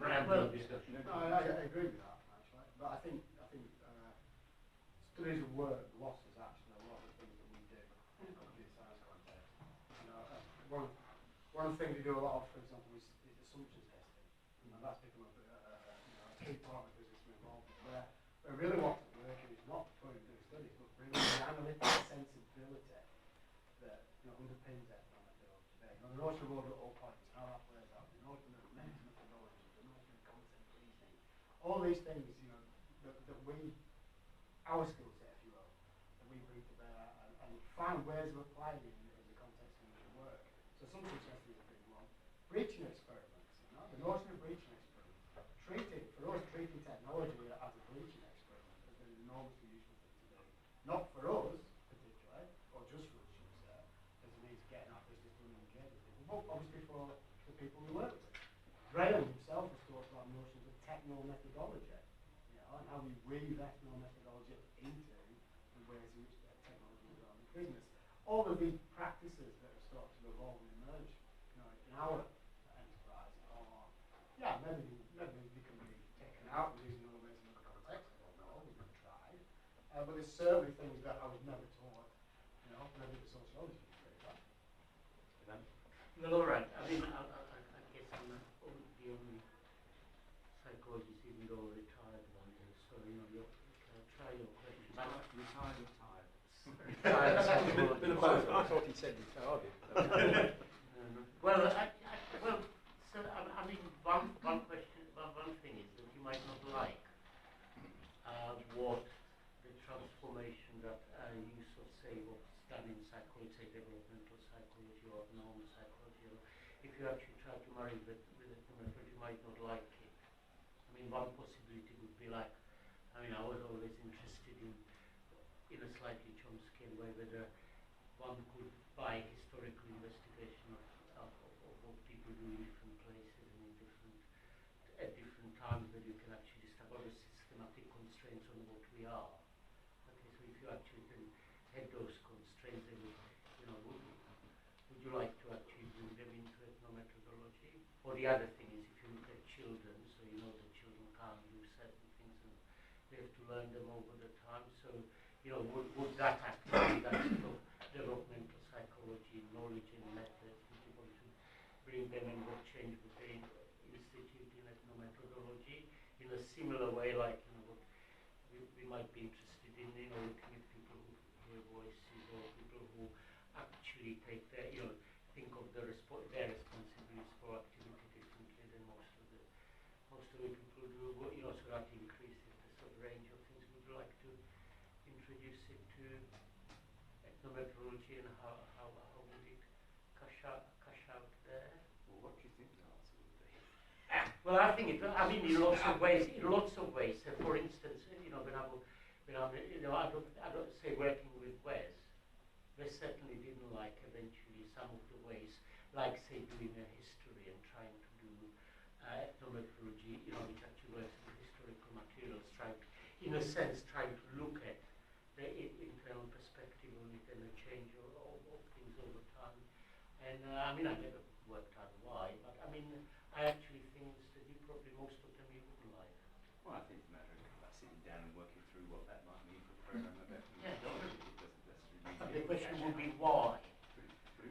rambling discussion. No, I agree with that, actually. But I think studies of work losses actually a lot of the things that we do in the computer science context. One of the things we do a lot of, for example, is assumptions testing. That's become a key part of the business we're involved in. Where really what's working is not putting do studies, but bringing the analytical sensibility that underpins ethnomethodology today. The notion of order at all points, how that plays out, the notion of methodology, the notion of content reasoning, all these things, that we, our skill set, if you will, that we bring to bear and find ways of applying it in the context in which we work. So assumption testing is a big one. Breaching experiments, the notion of breaching experiments. Treating technology as a breaching experiment has been an enormously useful thing to do. Not for us, particularly, or just for us, should we say, as a means of getting our business done and engaged with people, but obviously for the people we work with. Graham himself has talked about notions of techno-methodology, and how we weave ethno-methodology into the ways in which technology is around the business. All of these practices that have started to evolve and emerge, in our enterprise, maybe they can be taken out and used in other ways in other contexts. I don't know, we've never tried. But there's certainly things that I was never taught, maybe the sociology is very bad. Well, all right. I mean, I guess I'm not the only psychologist, even though retired one day. So, you can try your question. Retired or tired? Retired psychologist. Bit of both. I thought he said retarded. Well, I mean, one question, one thing is that you might not like what the transformation that use of, say, what's done in psychology, say developmental psychology or normal psychology. If you actually try to marry with ethnomethodology, you might not like it. I mean, one possibility would be like, I was always interested in a slightly Chomskyan way, whether one could buy historical investigation of what people do in different places and at different times, that you can actually establish systematic constraints on what we are. Okay, so if you actually can head those constraints, then would you like to actually bring them into ethnomethodology? Or the other thing is, if you look at children, so that children can't do certain things and they have to learn them over the time. So, would that actually, that sort of developmental psychology, knowledge and methods, would you want to bring them in, what change would they institute in ethnomethodology in a similar way, like what we might be interested in, looking at people who hear voices or people who actually take their, think of their responsibilities for activity differently than most of the people do. So that increases the sort of range of things. Would you like to introduce it to ethnomethodology, and how would it cash out there? Well, what do you think the answer would be? Well, I think in lots of ways. So for instance, I don't say working with Wes. Wes certainly didn't like eventually some of the ways, like say doing a history and trying to do ethnomethodology, which actually works with historical materials, in a sense, trying to look at the internal perspective on it and the change of things over time. And I never worked out why. But I mean, I actually think that you probably most of them you wouldn't like. Well, I think it's a matter of sitting down and working through what that might mean for the program of methodology. It doesn't necessarily mean And the question would be why.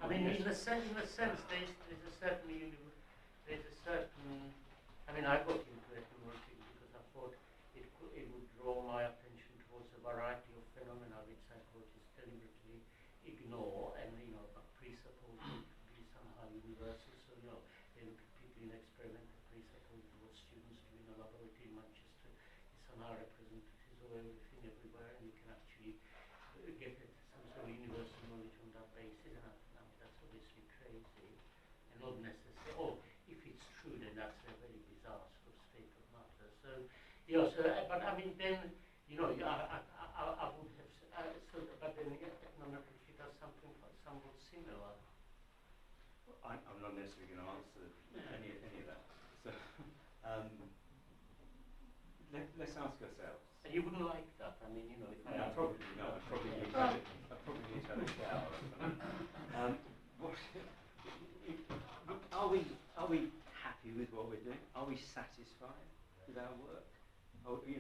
I mean, in a sense, there's a certain, I mean, I got into ethnography because I thought it would draw my attention towards a variety of phenomena which psychologists deliberately ignore, and, but presuppose it to be somehow universal. So, there would be people in experimental presuppose what students do in a laboratory in Manchester is somehow representative of everything everywhere, and you can actually get some sort of universal knowledge on that basis, and that's obviously crazy, and not necessary. Oh, if it's true, then that's a very bizarre sort of state of matter. So, but I mean, then, I would have, but then ethnography does something somewhat similar. I'm not necessarily going to answer any of that. So, let's ask ourselves. And you wouldn't like that? I mean, if I probably not. I probably need to have a shower. Are we happy with what we're doing? Are we satisfied with our work? Are we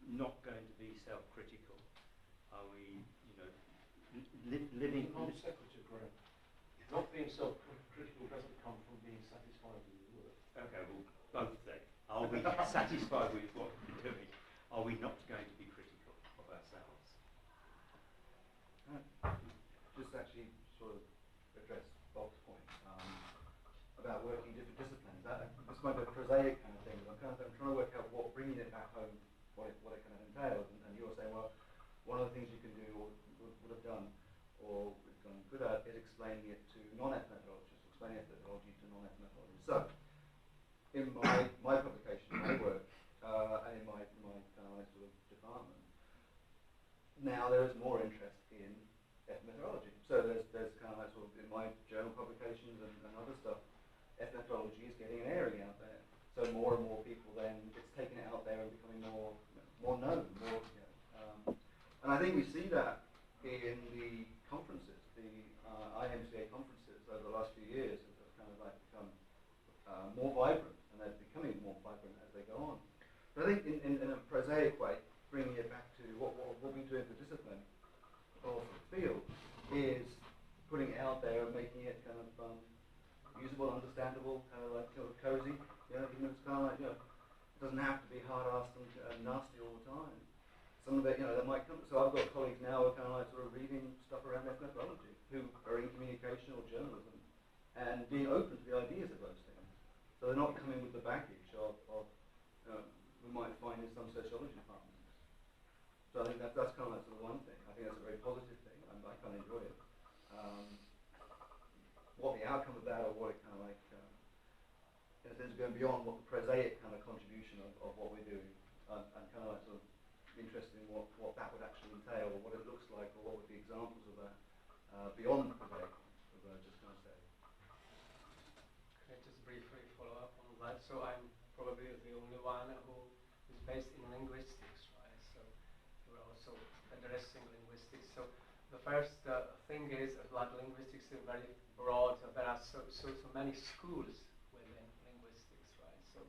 not going to be self-critical? Are we, living? Non sequitur, Graham. Not being self-critical doesn't come from being satisfied with your work. Okay, well, both then. Are we satisfied with what we're doing? Are we not going to be critical of ourselves? Just actually sort of address Bob's point about working different disciplines. This might be a prosaic kind of thing, but I'm trying to work out bringing it back home, what it kind of entails. And you're saying, well, one of the things you can do or would have done or we've gone good at is explaining it to non-ethnologists, explaining ethnology to non-ethnologists. So, in my publication, my work, and in my kind of sort of department, now there is more interest in ethnomethodology. So there's kind of like sort of in my journal publications and other stuff, ethnomethodology is getting an airing out there. So more and more people then, it's taking it out there and becoming more known, and I think we see that in the conferences, the IMCA conferences over the last few years have kind of like become more vibrant, and they're becoming more vibrant as they go on. But I think in a prosaic way, bringing it back to what we do in the discipline or the field is putting it out there and making it kind of usable, understandable, kind of like sort of cozy. Even if it's kind of like it doesn't have to be hard-assed and nasty all the time. Some of it, that might come. So I've got colleagues now who are kind of like sort of reading stuff around ethnomethodology, who are in communication or journalism, and being open to the ideas of those things. So they're not coming with the baggage of we might find in some sociology departments. So I think that's kind of like sort of one thing. I think that's a very positive thing. I kind of enjoy it. What the outcome of that, or what it kind of like, in a sense, going beyond what the prosaic kind of contribution of what we're doing, and kind of like sort of interested in what that would actually entail, or what it looks like, or what would be examples of that beyond the prosaic, just kind of say. Can I just briefly follow up on that? So I'm probably the only one who is based in linguistics, right? So we're also addressing linguistics. So the first thing is that linguistics is very broad. So there are so many schools within linguistics, right? So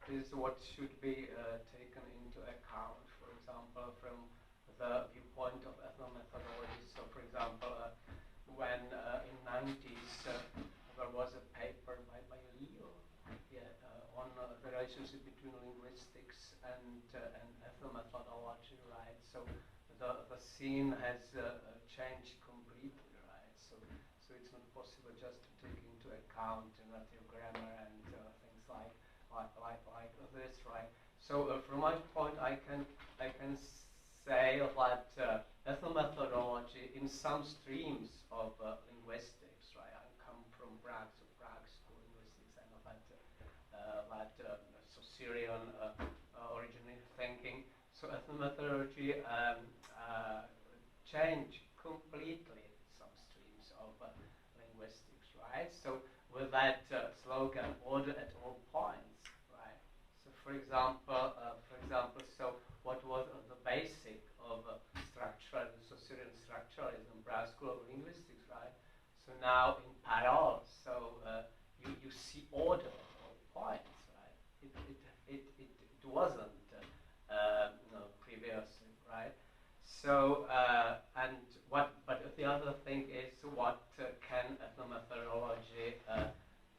this is what should be taken into account. For example, from the viewpoint of ethnomethodology. So, for example, when in 90s there was a paper by Leo on the relationship between linguistics and ethnomethodology, right? So the scene has changed completely, right? So it's not possible just to take into account native grammar and things like this, right? So from my point, I can say that ethnomethodology in some streams of linguistics, right? I come from Prague, so Prague School of Linguistics, and so Syrian originated thinking. So ethnomethodology changed completely some streams of linguistics, right? So with that slogan, order at all points, right? So for example, so what was the basic of structuralism, so Syrian structuralism, Prague School of Linguistics, right? So So now in parallel, so you see order at all points, right? It wasn't previously, right? So but the other thing is what can ethnomethodology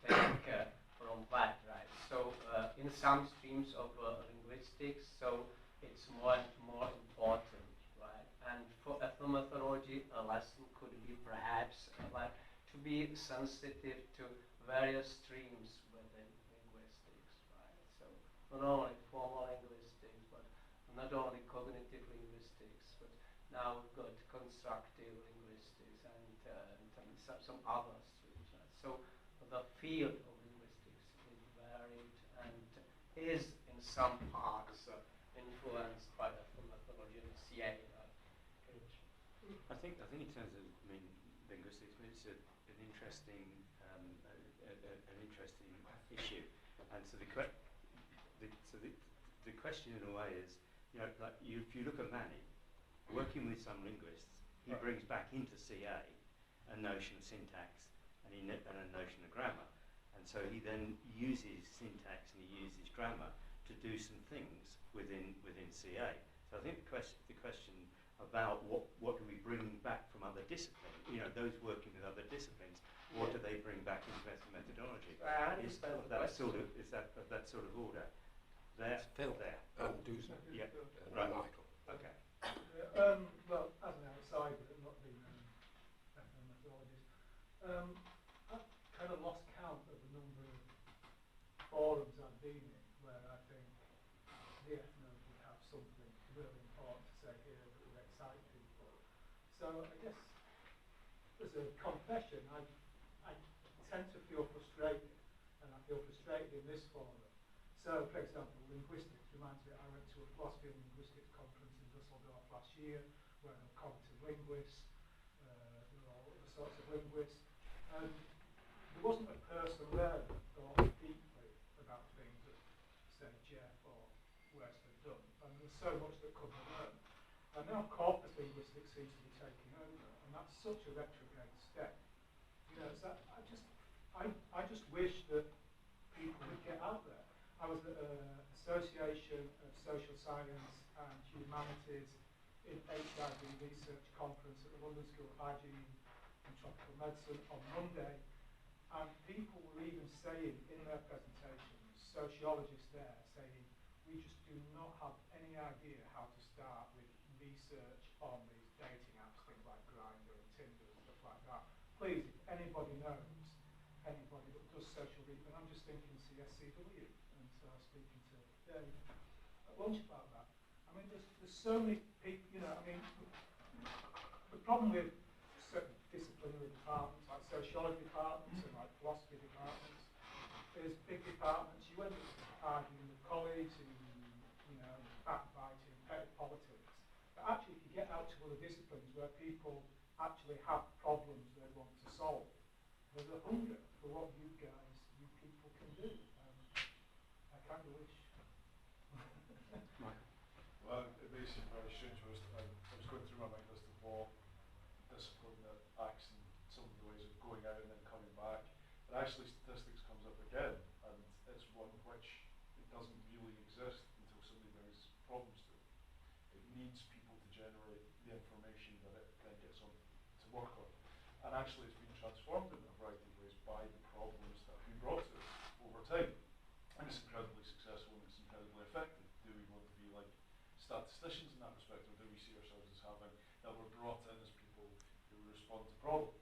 take from that, right? So in some streams of linguistics, so it's more and more important, right? And for ethnomethodology, a lesson could be perhaps like to be sensitive to various streams within linguistics, right? So not only formal linguistics, but not only cognitive linguistics, but now we've got constructive linguistics and some other streams, right? So the field of linguistics is varied and is in some parts influenced by the methodology of CA. I think in terms of linguistics, it's an interesting issue, and so the question in a way is, like if you look at Manny, working with some linguists, he brings back into CA a notion of syntax and a notion of grammar, and so he then uses syntax and he uses grammar to do some things within CA. So I think the question about what do we bring back from other disciplines, those working with other disciplines, what do they bring back into methodology? Is that sort of order? There, It's Phil there. and Dusan. Yeah. And Right. Michael. Okay. Well, as an outsider, not being an ethnomethodologist, I've kind of lost count of the number of forums I've been in where I think the ethnos would have something really important to say here that would excite people. So I guess as a confession, I tend to feel frustrated, and I feel frustrated in this forum. So, for example, linguistics reminds me, I went to a philosophy and linguistics conference in Dusseldorf last year, where there were cognitive linguists, there were all other sorts of linguists, and there wasn't a person there that thought deeply about things that, say, Jeff or West had done, and there was so much that could be learned. And now corpus linguistics seems to be taking over, and that's such a retrograde step. So I just wish that people would get out there. I was at an Association of Social Science and Humanities in HIV research conference at the London School of Hygiene and Tropical Medicine on Monday, and people were even saying in their presentations, sociologists there saying, we just do not have any idea how to start with research on these dating apps, things like Grindr and Tinder and stuff like that. Please, if anybody knows anybody that does social research, and I'm just thinking CSCW, and so I was speaking to Dave at lunch about that. I mean, there's so many people, the problem with certain disciplinary departments, like sociology departments and like philosophy departments, is big departments, you end up arguing with colleagues and, backbiting, petty politics. But actually, if you get out to other disciplines where people actually have problems they want to solve, there's a hunger for what you people can do. I kind of wish. Well, it makes it very strange. I was going through my mind as to what discipline that acts in some of the ways of going out and then coming back. But actually statistics comes up again, and it's one which it doesn't really exist until somebody brings problems to it. It needs people to generate the information that it then gets on to work on. And actually it's been transformed in a variety of ways by the problems that have been brought to it over time. And it's incredibly successful and it's incredibly effective. Do we want to be like statisticians in that respect, or do we see ourselves as having that we're brought in as people who respond to problems?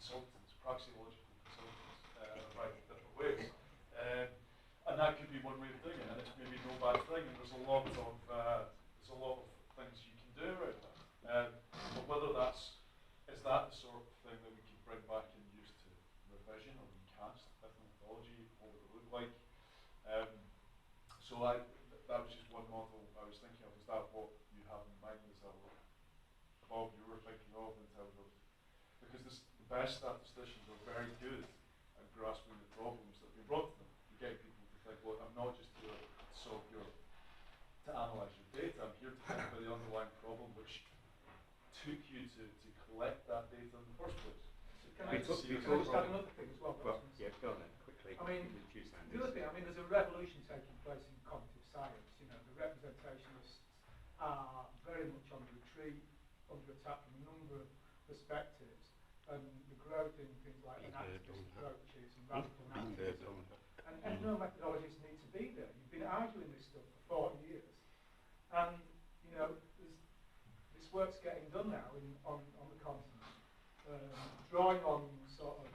Consultants, praxeological consultants, in a variety of different ways. And that could be one way of doing it, and it's maybe no bad thing, and there's a lot of things you can do around that. But whether is that the sort of thing that we can bring back and use to revision or recast ethnomethodology, what would it look like? So that was just one model I was thinking of. Is that what you have in mind? Is that what, Bob, you were thinking of in terms of, because the best statisticians are very good at grasping the problems that we brought to them. You get people to think, well, I'm not just here to analyse your data, I'm here to think about the underlying problem which 2 took you to collect that data in the first place. Can I just See add another thing as well? Well, yeah, go on then, quickly. I mean, Introduce Andy. the other thing, I mean, there's a revolution taking place in cognitive science. You know, the representationists are very much on the retreat, under attack from a number of perspectives, and the growth in things like enactivist approaches and radical naturalism. And ethnomethodologists need to be there. You've been arguing this stuff for 40 years, and you know, this work's getting done now on the continent, drawing on sort of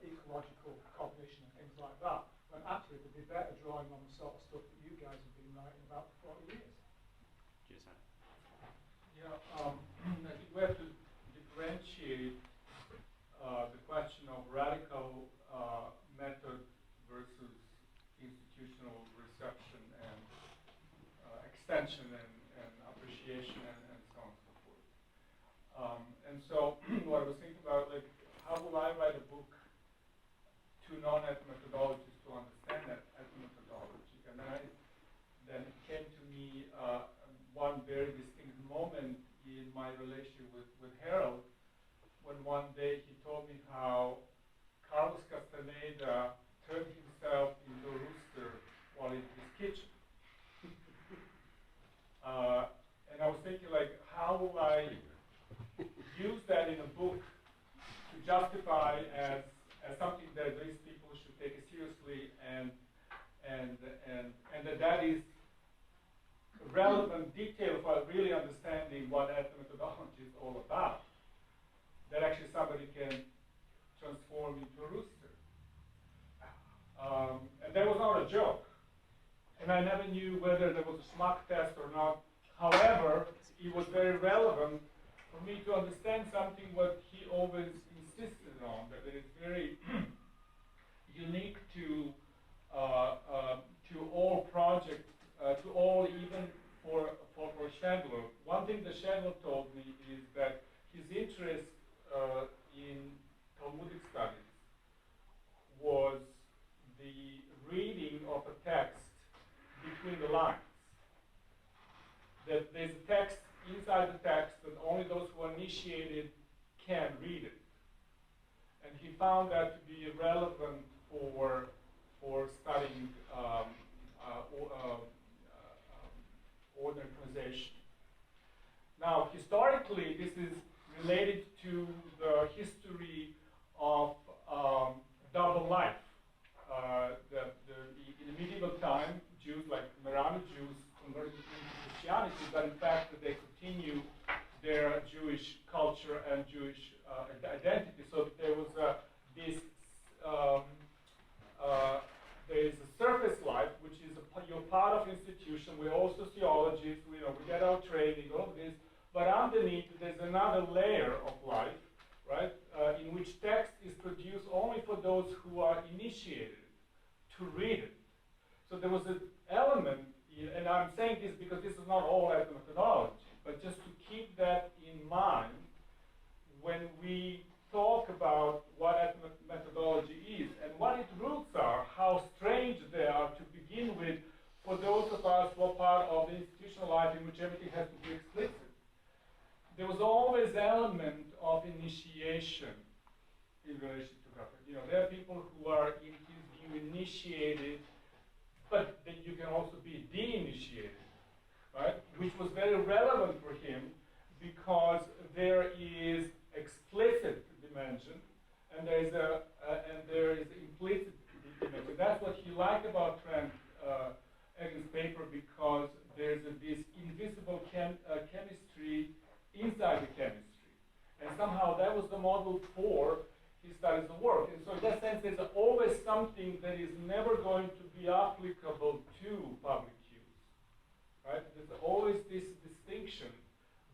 ecological cognition and things like that, when actually it would be better drawing on the sort of stuff that you guys have been writing about for 40 years. Cheers, Andy. Yeah, I think we have to differentiate the question of radical method versus institutional reception and extension and appreciation and so on and so forth. And so what I was thinking about, like, how will I write a book to non-ethnomethodologists to understand that ethnomethodology? And then it came to me one very distinct moment in my relationship with Harold, when one day he told me how Carlos Castaneda turned himself into a rooster while in his kitchen. And I was thinking, like, how will I use that in a book to justify as something that these people should take it seriously, and that is relevant detail for really understanding what ethnomethodology is all about, that actually somebody can transform into a rooster. And that was not a joke. And I never knew whether there was a SMAC test or not. However, it was very relevant for me to understand something what he always insisted on, that it is very unique to all projects, to all, even for Chandler. One thing that Chandler told me is that his interest in Talmudic studies was the reading of a text between the lines. That there's a text inside the text that only those who are initiated can read it. And he found that to be relevant for studying ordinary translation. Now, historically, this is related to the history of double life. In the medieval time, Jews, like Marani Jews, converted into Christianity, but in fact they continue their Jewish culture and Jewish identity. So there was this, there is a surface life, which is you're part of institution. We're all sociologists. We get our training, all of this. But underneath, there's another layer of life, right, in which text is produced only for those who are initiated to read it. So there was an element, and I'm saying this because this is not all ethnomethodology, but just to keep that in mind when we talk about what ethnomethodology is and what its roots are, how strange they are to begin with for those of us who are part of the institutional life in which everything has to be explicit. There was always an element of initiation in relation to government. There are people who are, in his view, initiated, but then you can also be de-initiated, right? Which was very relevant for him because there is explicit dimension and there is implicit dimension. That's what he liked about Trent Egan's paper, because there's this invisible chemistry inside the chemistry, and somehow that was the model for his studies of work. And so in that sense, there's always something that is never going to be applicable to public use, right? There's always this distinction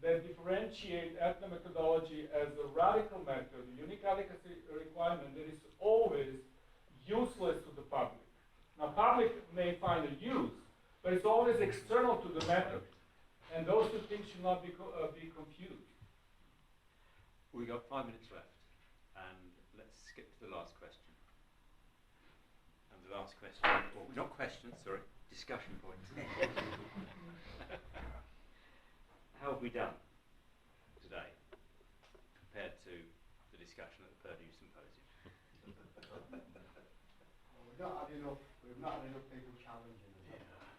that differentiates ethnomethodology as a radical method, a unique adequacy requirement that is always useless to the public. Now, public may find a use, but it's always external to the method. And those two things should not be confused. We've got 5 minutes left, and let's skip to the last question. And the last question, or not question, sorry, discussion point. How have we done? compared to the discussion at the Purdue Symposium. Well, we've not had enough people challenging us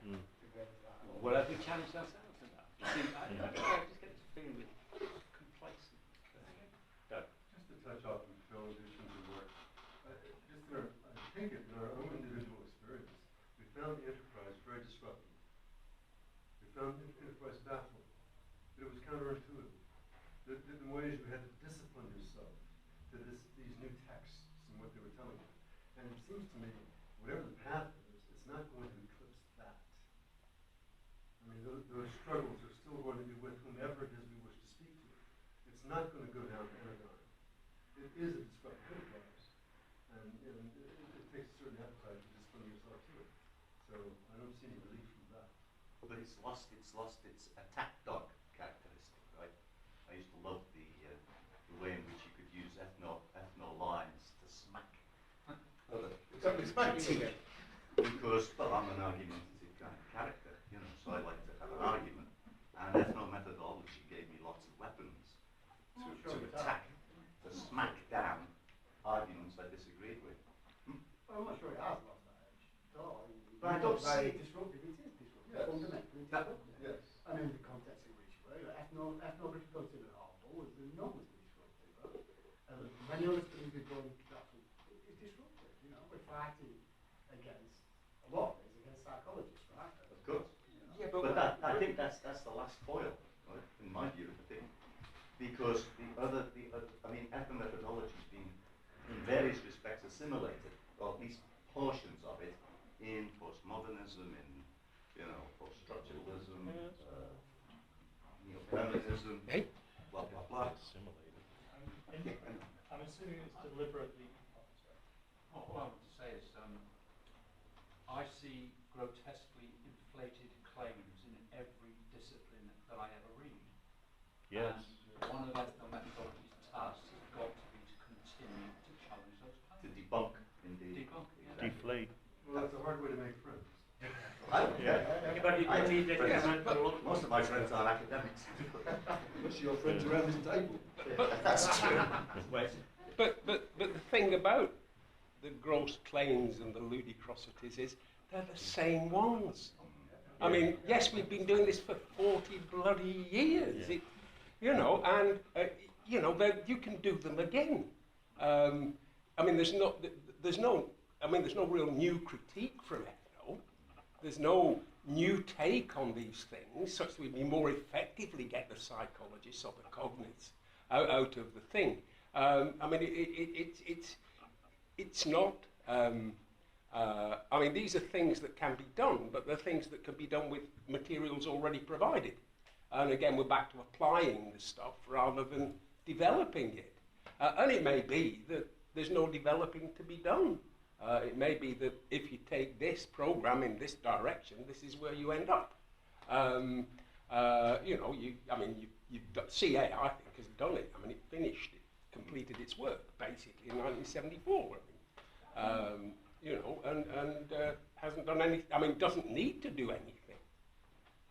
to go to that. Well, have we challenged ourselves enough? I just get this feeling we're complacent. Doug. Just to touch off on Phil's issues of work, I think in our own individual experience, we found the enterprise very disruptive. We found the enterprise baffling, but it was counterintuitive. The ways you had to discipline yourself to these new texts and what they were telling you. And it seems to me, whatever the path is, it's not going to eclipse that. I mean, those struggles are still going to be with whomever it is we wish to speak to. It's not going to go down to Aragon. It is a disruptive enterprise. And it takes a certain appetite to discipline yourself to it. So I don't see any relief from that. But it's lost its attack dog characteristic, right? I used to love the way in which you could use ethno lines to smack. Exactly, smacking again. Because, well, I'm an argumentative kind of character, so I like to have an argument. And ethno methodology gave me lots of weapons to attack, to smack down arguments I disagreed with. Well, I'm not sure it has lost that edge at all. But I don't see disruptive. It is disruptive. Yes. Fundamentally disruptive. Yes. I mean, the context in which way ethnography considered harmful was enormously disruptive. Many other things we've done that is disruptive. We're fighting against a lot of things against psychologists, right? Of course. Yeah, But I think that's the last foil, right, in my view of the thing. Because ethnomethodology has been, in various respects, assimilated, or at least portions of it, in postmodernism, in post-structuralism, neo-feminism, blah, blah, blah. Assimilated. I'm assuming it's deliberately. What I want to say is, I see grotesquely inflated claims in every discipline that I ever read. Yes. And one of ethnomethodology's tasks has got to be to continue to challenge those To claims. debunk, indeed. Debunk, yeah. Deflate. Well, that's a hard way to make friends. Anybody I need think most of my friends are academics. Most of your friends around this table. That's true. But the thing about the gross claims and the ludicrosities is they're the same ones. I mean, yes, we've been doing this for 40 bloody years. Yeah. You can do them again. There's no real new critique from ethno. There's no new take on these things, such that we can more effectively get the psychologists or the cognites out of the thing. It's not. These are things that can be done, but they're things that can be done with materials already provided. And again, we're back to applying the stuff rather than developing it. And it may be that there's no developing to be done. It may be that if you take this program in this direction, this is where you end up. You've got CA, I think, has done it. It finished it, completed its work basically in 1974. Hasn't done any. Doesn't need to do anything.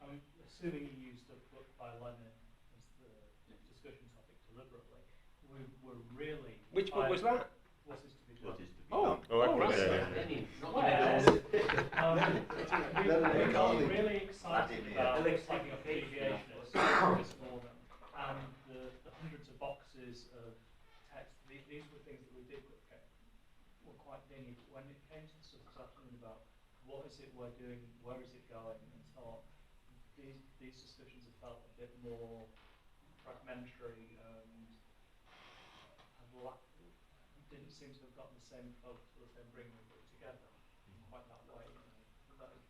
I'm assuming you used a book by Lenin as the discussion topic deliberately. We were really. Which book was that? What is to be done? What is to be Oh, done? Oh, I put right. that in. We got really excited about taking up deviationists this morning, and the hundreds of boxes of text. These were things that we did were quite dingy. When it came to the stuff this afternoon about what is it we're doing, where is it going, and so on, these discussions have felt a bit more fragmentary and didn't seem to have gotten the same focus or the same bringing of it together quite that way.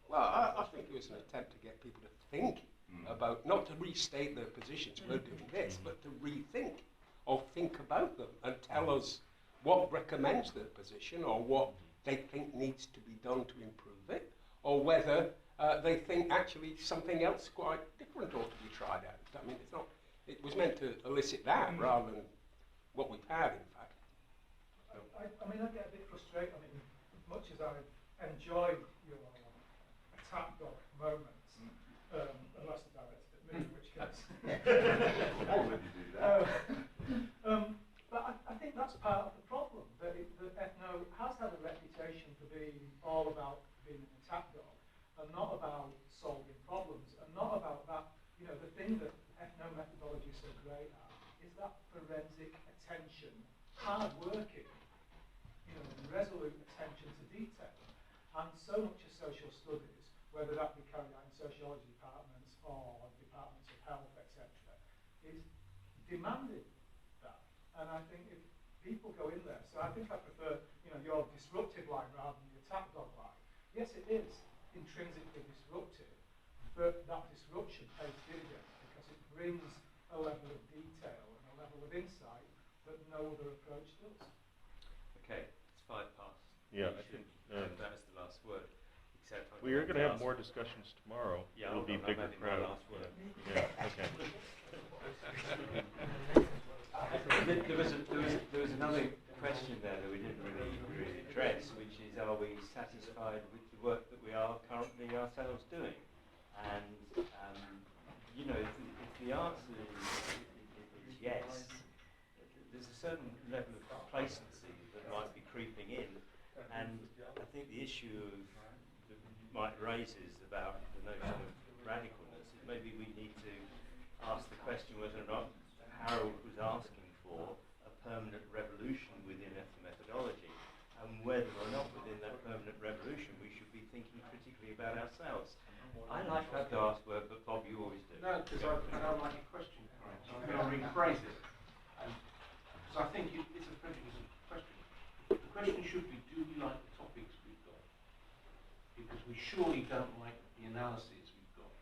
Well, I think it was an attempt to get people to think about, not to restate their positions, we're doing this, but to rethink or think about them and tell us what recommends their position or what they think needs to be done to improve it, or whether they think actually something else quite different ought to be tried out. It's not. It was meant to elicit that rather than what we've had, in fact. I get a bit frustrated. Much as I enjoy your attack dog moments, unless the director's at me, in which case. Why would you do that? that forensic attention, hard working, you know, resolute attention to detail. And so much of social studies, whether that be carried out in sociology departments or departments of health, etc., is demanding that. And I think if people go in there, so I think I prefer, you know, your disruptive line rather than the attack dog line. Yes, it is intrinsically disruptive, but that disruption pays dividends because it brings a level of detail and a level of insight that no other approach does. Okay, it's 5 past. Yeah, We I think, should have that as the last word. Except well, you're going to have more discussions tomorrow. Yeah, It'll be I'm bigger having my crowd. last word. Yeah, okay. There was another question there that we didn't really address, which is, are we satisfied with the work that we are currently ourselves doing? And you know, if the answer is yes, there's a certain level of complacency that might be creeping in, and I think the issue that Mike raises about the notion of radicalness is maybe we need to ask the question whether or not Harold was asking for a permanent revolution within ethnomethodology, and whether or not within that permanent revolution we should be thinking critically about ourselves. I like that last word, but Bob, you always do. No, because I don't like your question. So I'm going to rephrase it. Because I think it's a prejudiced question. The question should be, do we like the topics we've got? Because we surely don't like the analyses we've got.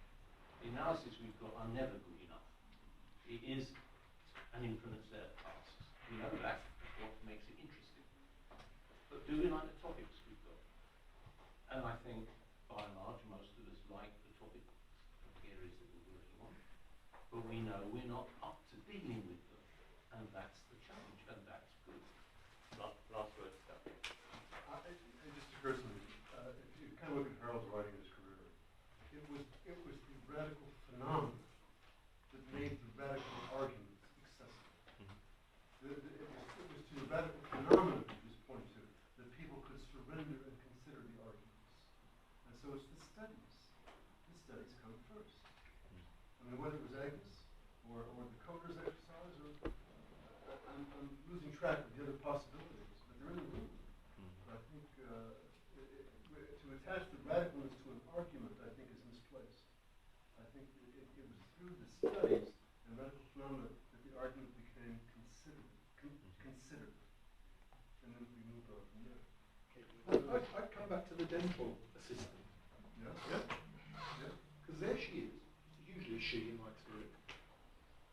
The analyses we've got are never good enough. It is an infinite set of tasks. We know that. That's what makes it interesting. But do we like the topics we've got? And I think, by and large, most of us like the topics, the areas that we're working on. But we know we're not up to dealing with them. And that's the challenge, and that's good. Last word, stuff. It just occurs to me, if you kind of look at Harold's writing in his career, it was the radical phenomenon that made the radical arguments accessible. It was to the radical phenomenon that he was pointing to that people could surrender and consider the arguments. And so it's the studies. The studies come first. I mean, whether it was Agnes or the Coker's exercise, or I'm losing track of the other possibilities, but they're in the room. But I think to attach the radicalness to an argument, I think, is misplaced. I think it was through the studies and radical phenomena that the argument became considered. And then we moved on from there. I'd come back to the dental assistant. Yeah? Yeah? Yeah? Because there she is. It's usually she in my experience.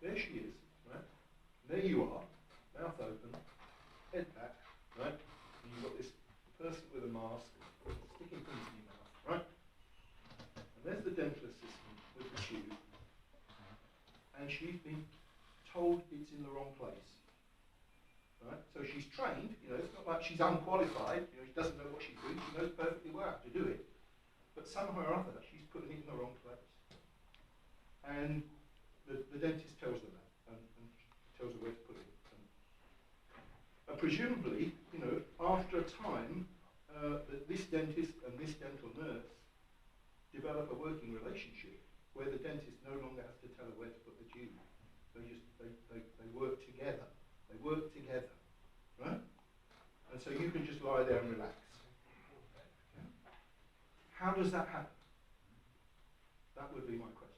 There she is, right? And there you are, mouth open, head back, right? And you've got this person with a mask sticking things in your mouth, right? And there's the dental assistant with the tube. And she's been told it's in the wrong place. Right? So she's trained, you know, it's not like she's unqualified, you know, she doesn't know what she's doing, she knows perfectly well how to do it. But somehow or other, she's putting it in the wrong place. And the dentist tells her that, and tells her where to put it. And presumably, you know, after a time, this dentist and this dental nurse develop a working relationship where the dentist no longer has to tell her where to put the tube. They work together. They work together, right? And so you can just lie there and relax. Yeah? How does that happen? That would be my question.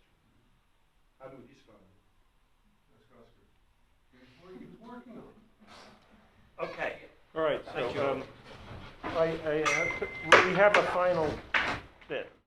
How do we describe it? That's Oscar. He was working on it. Okay. All right, Thank so you. we have a final bit.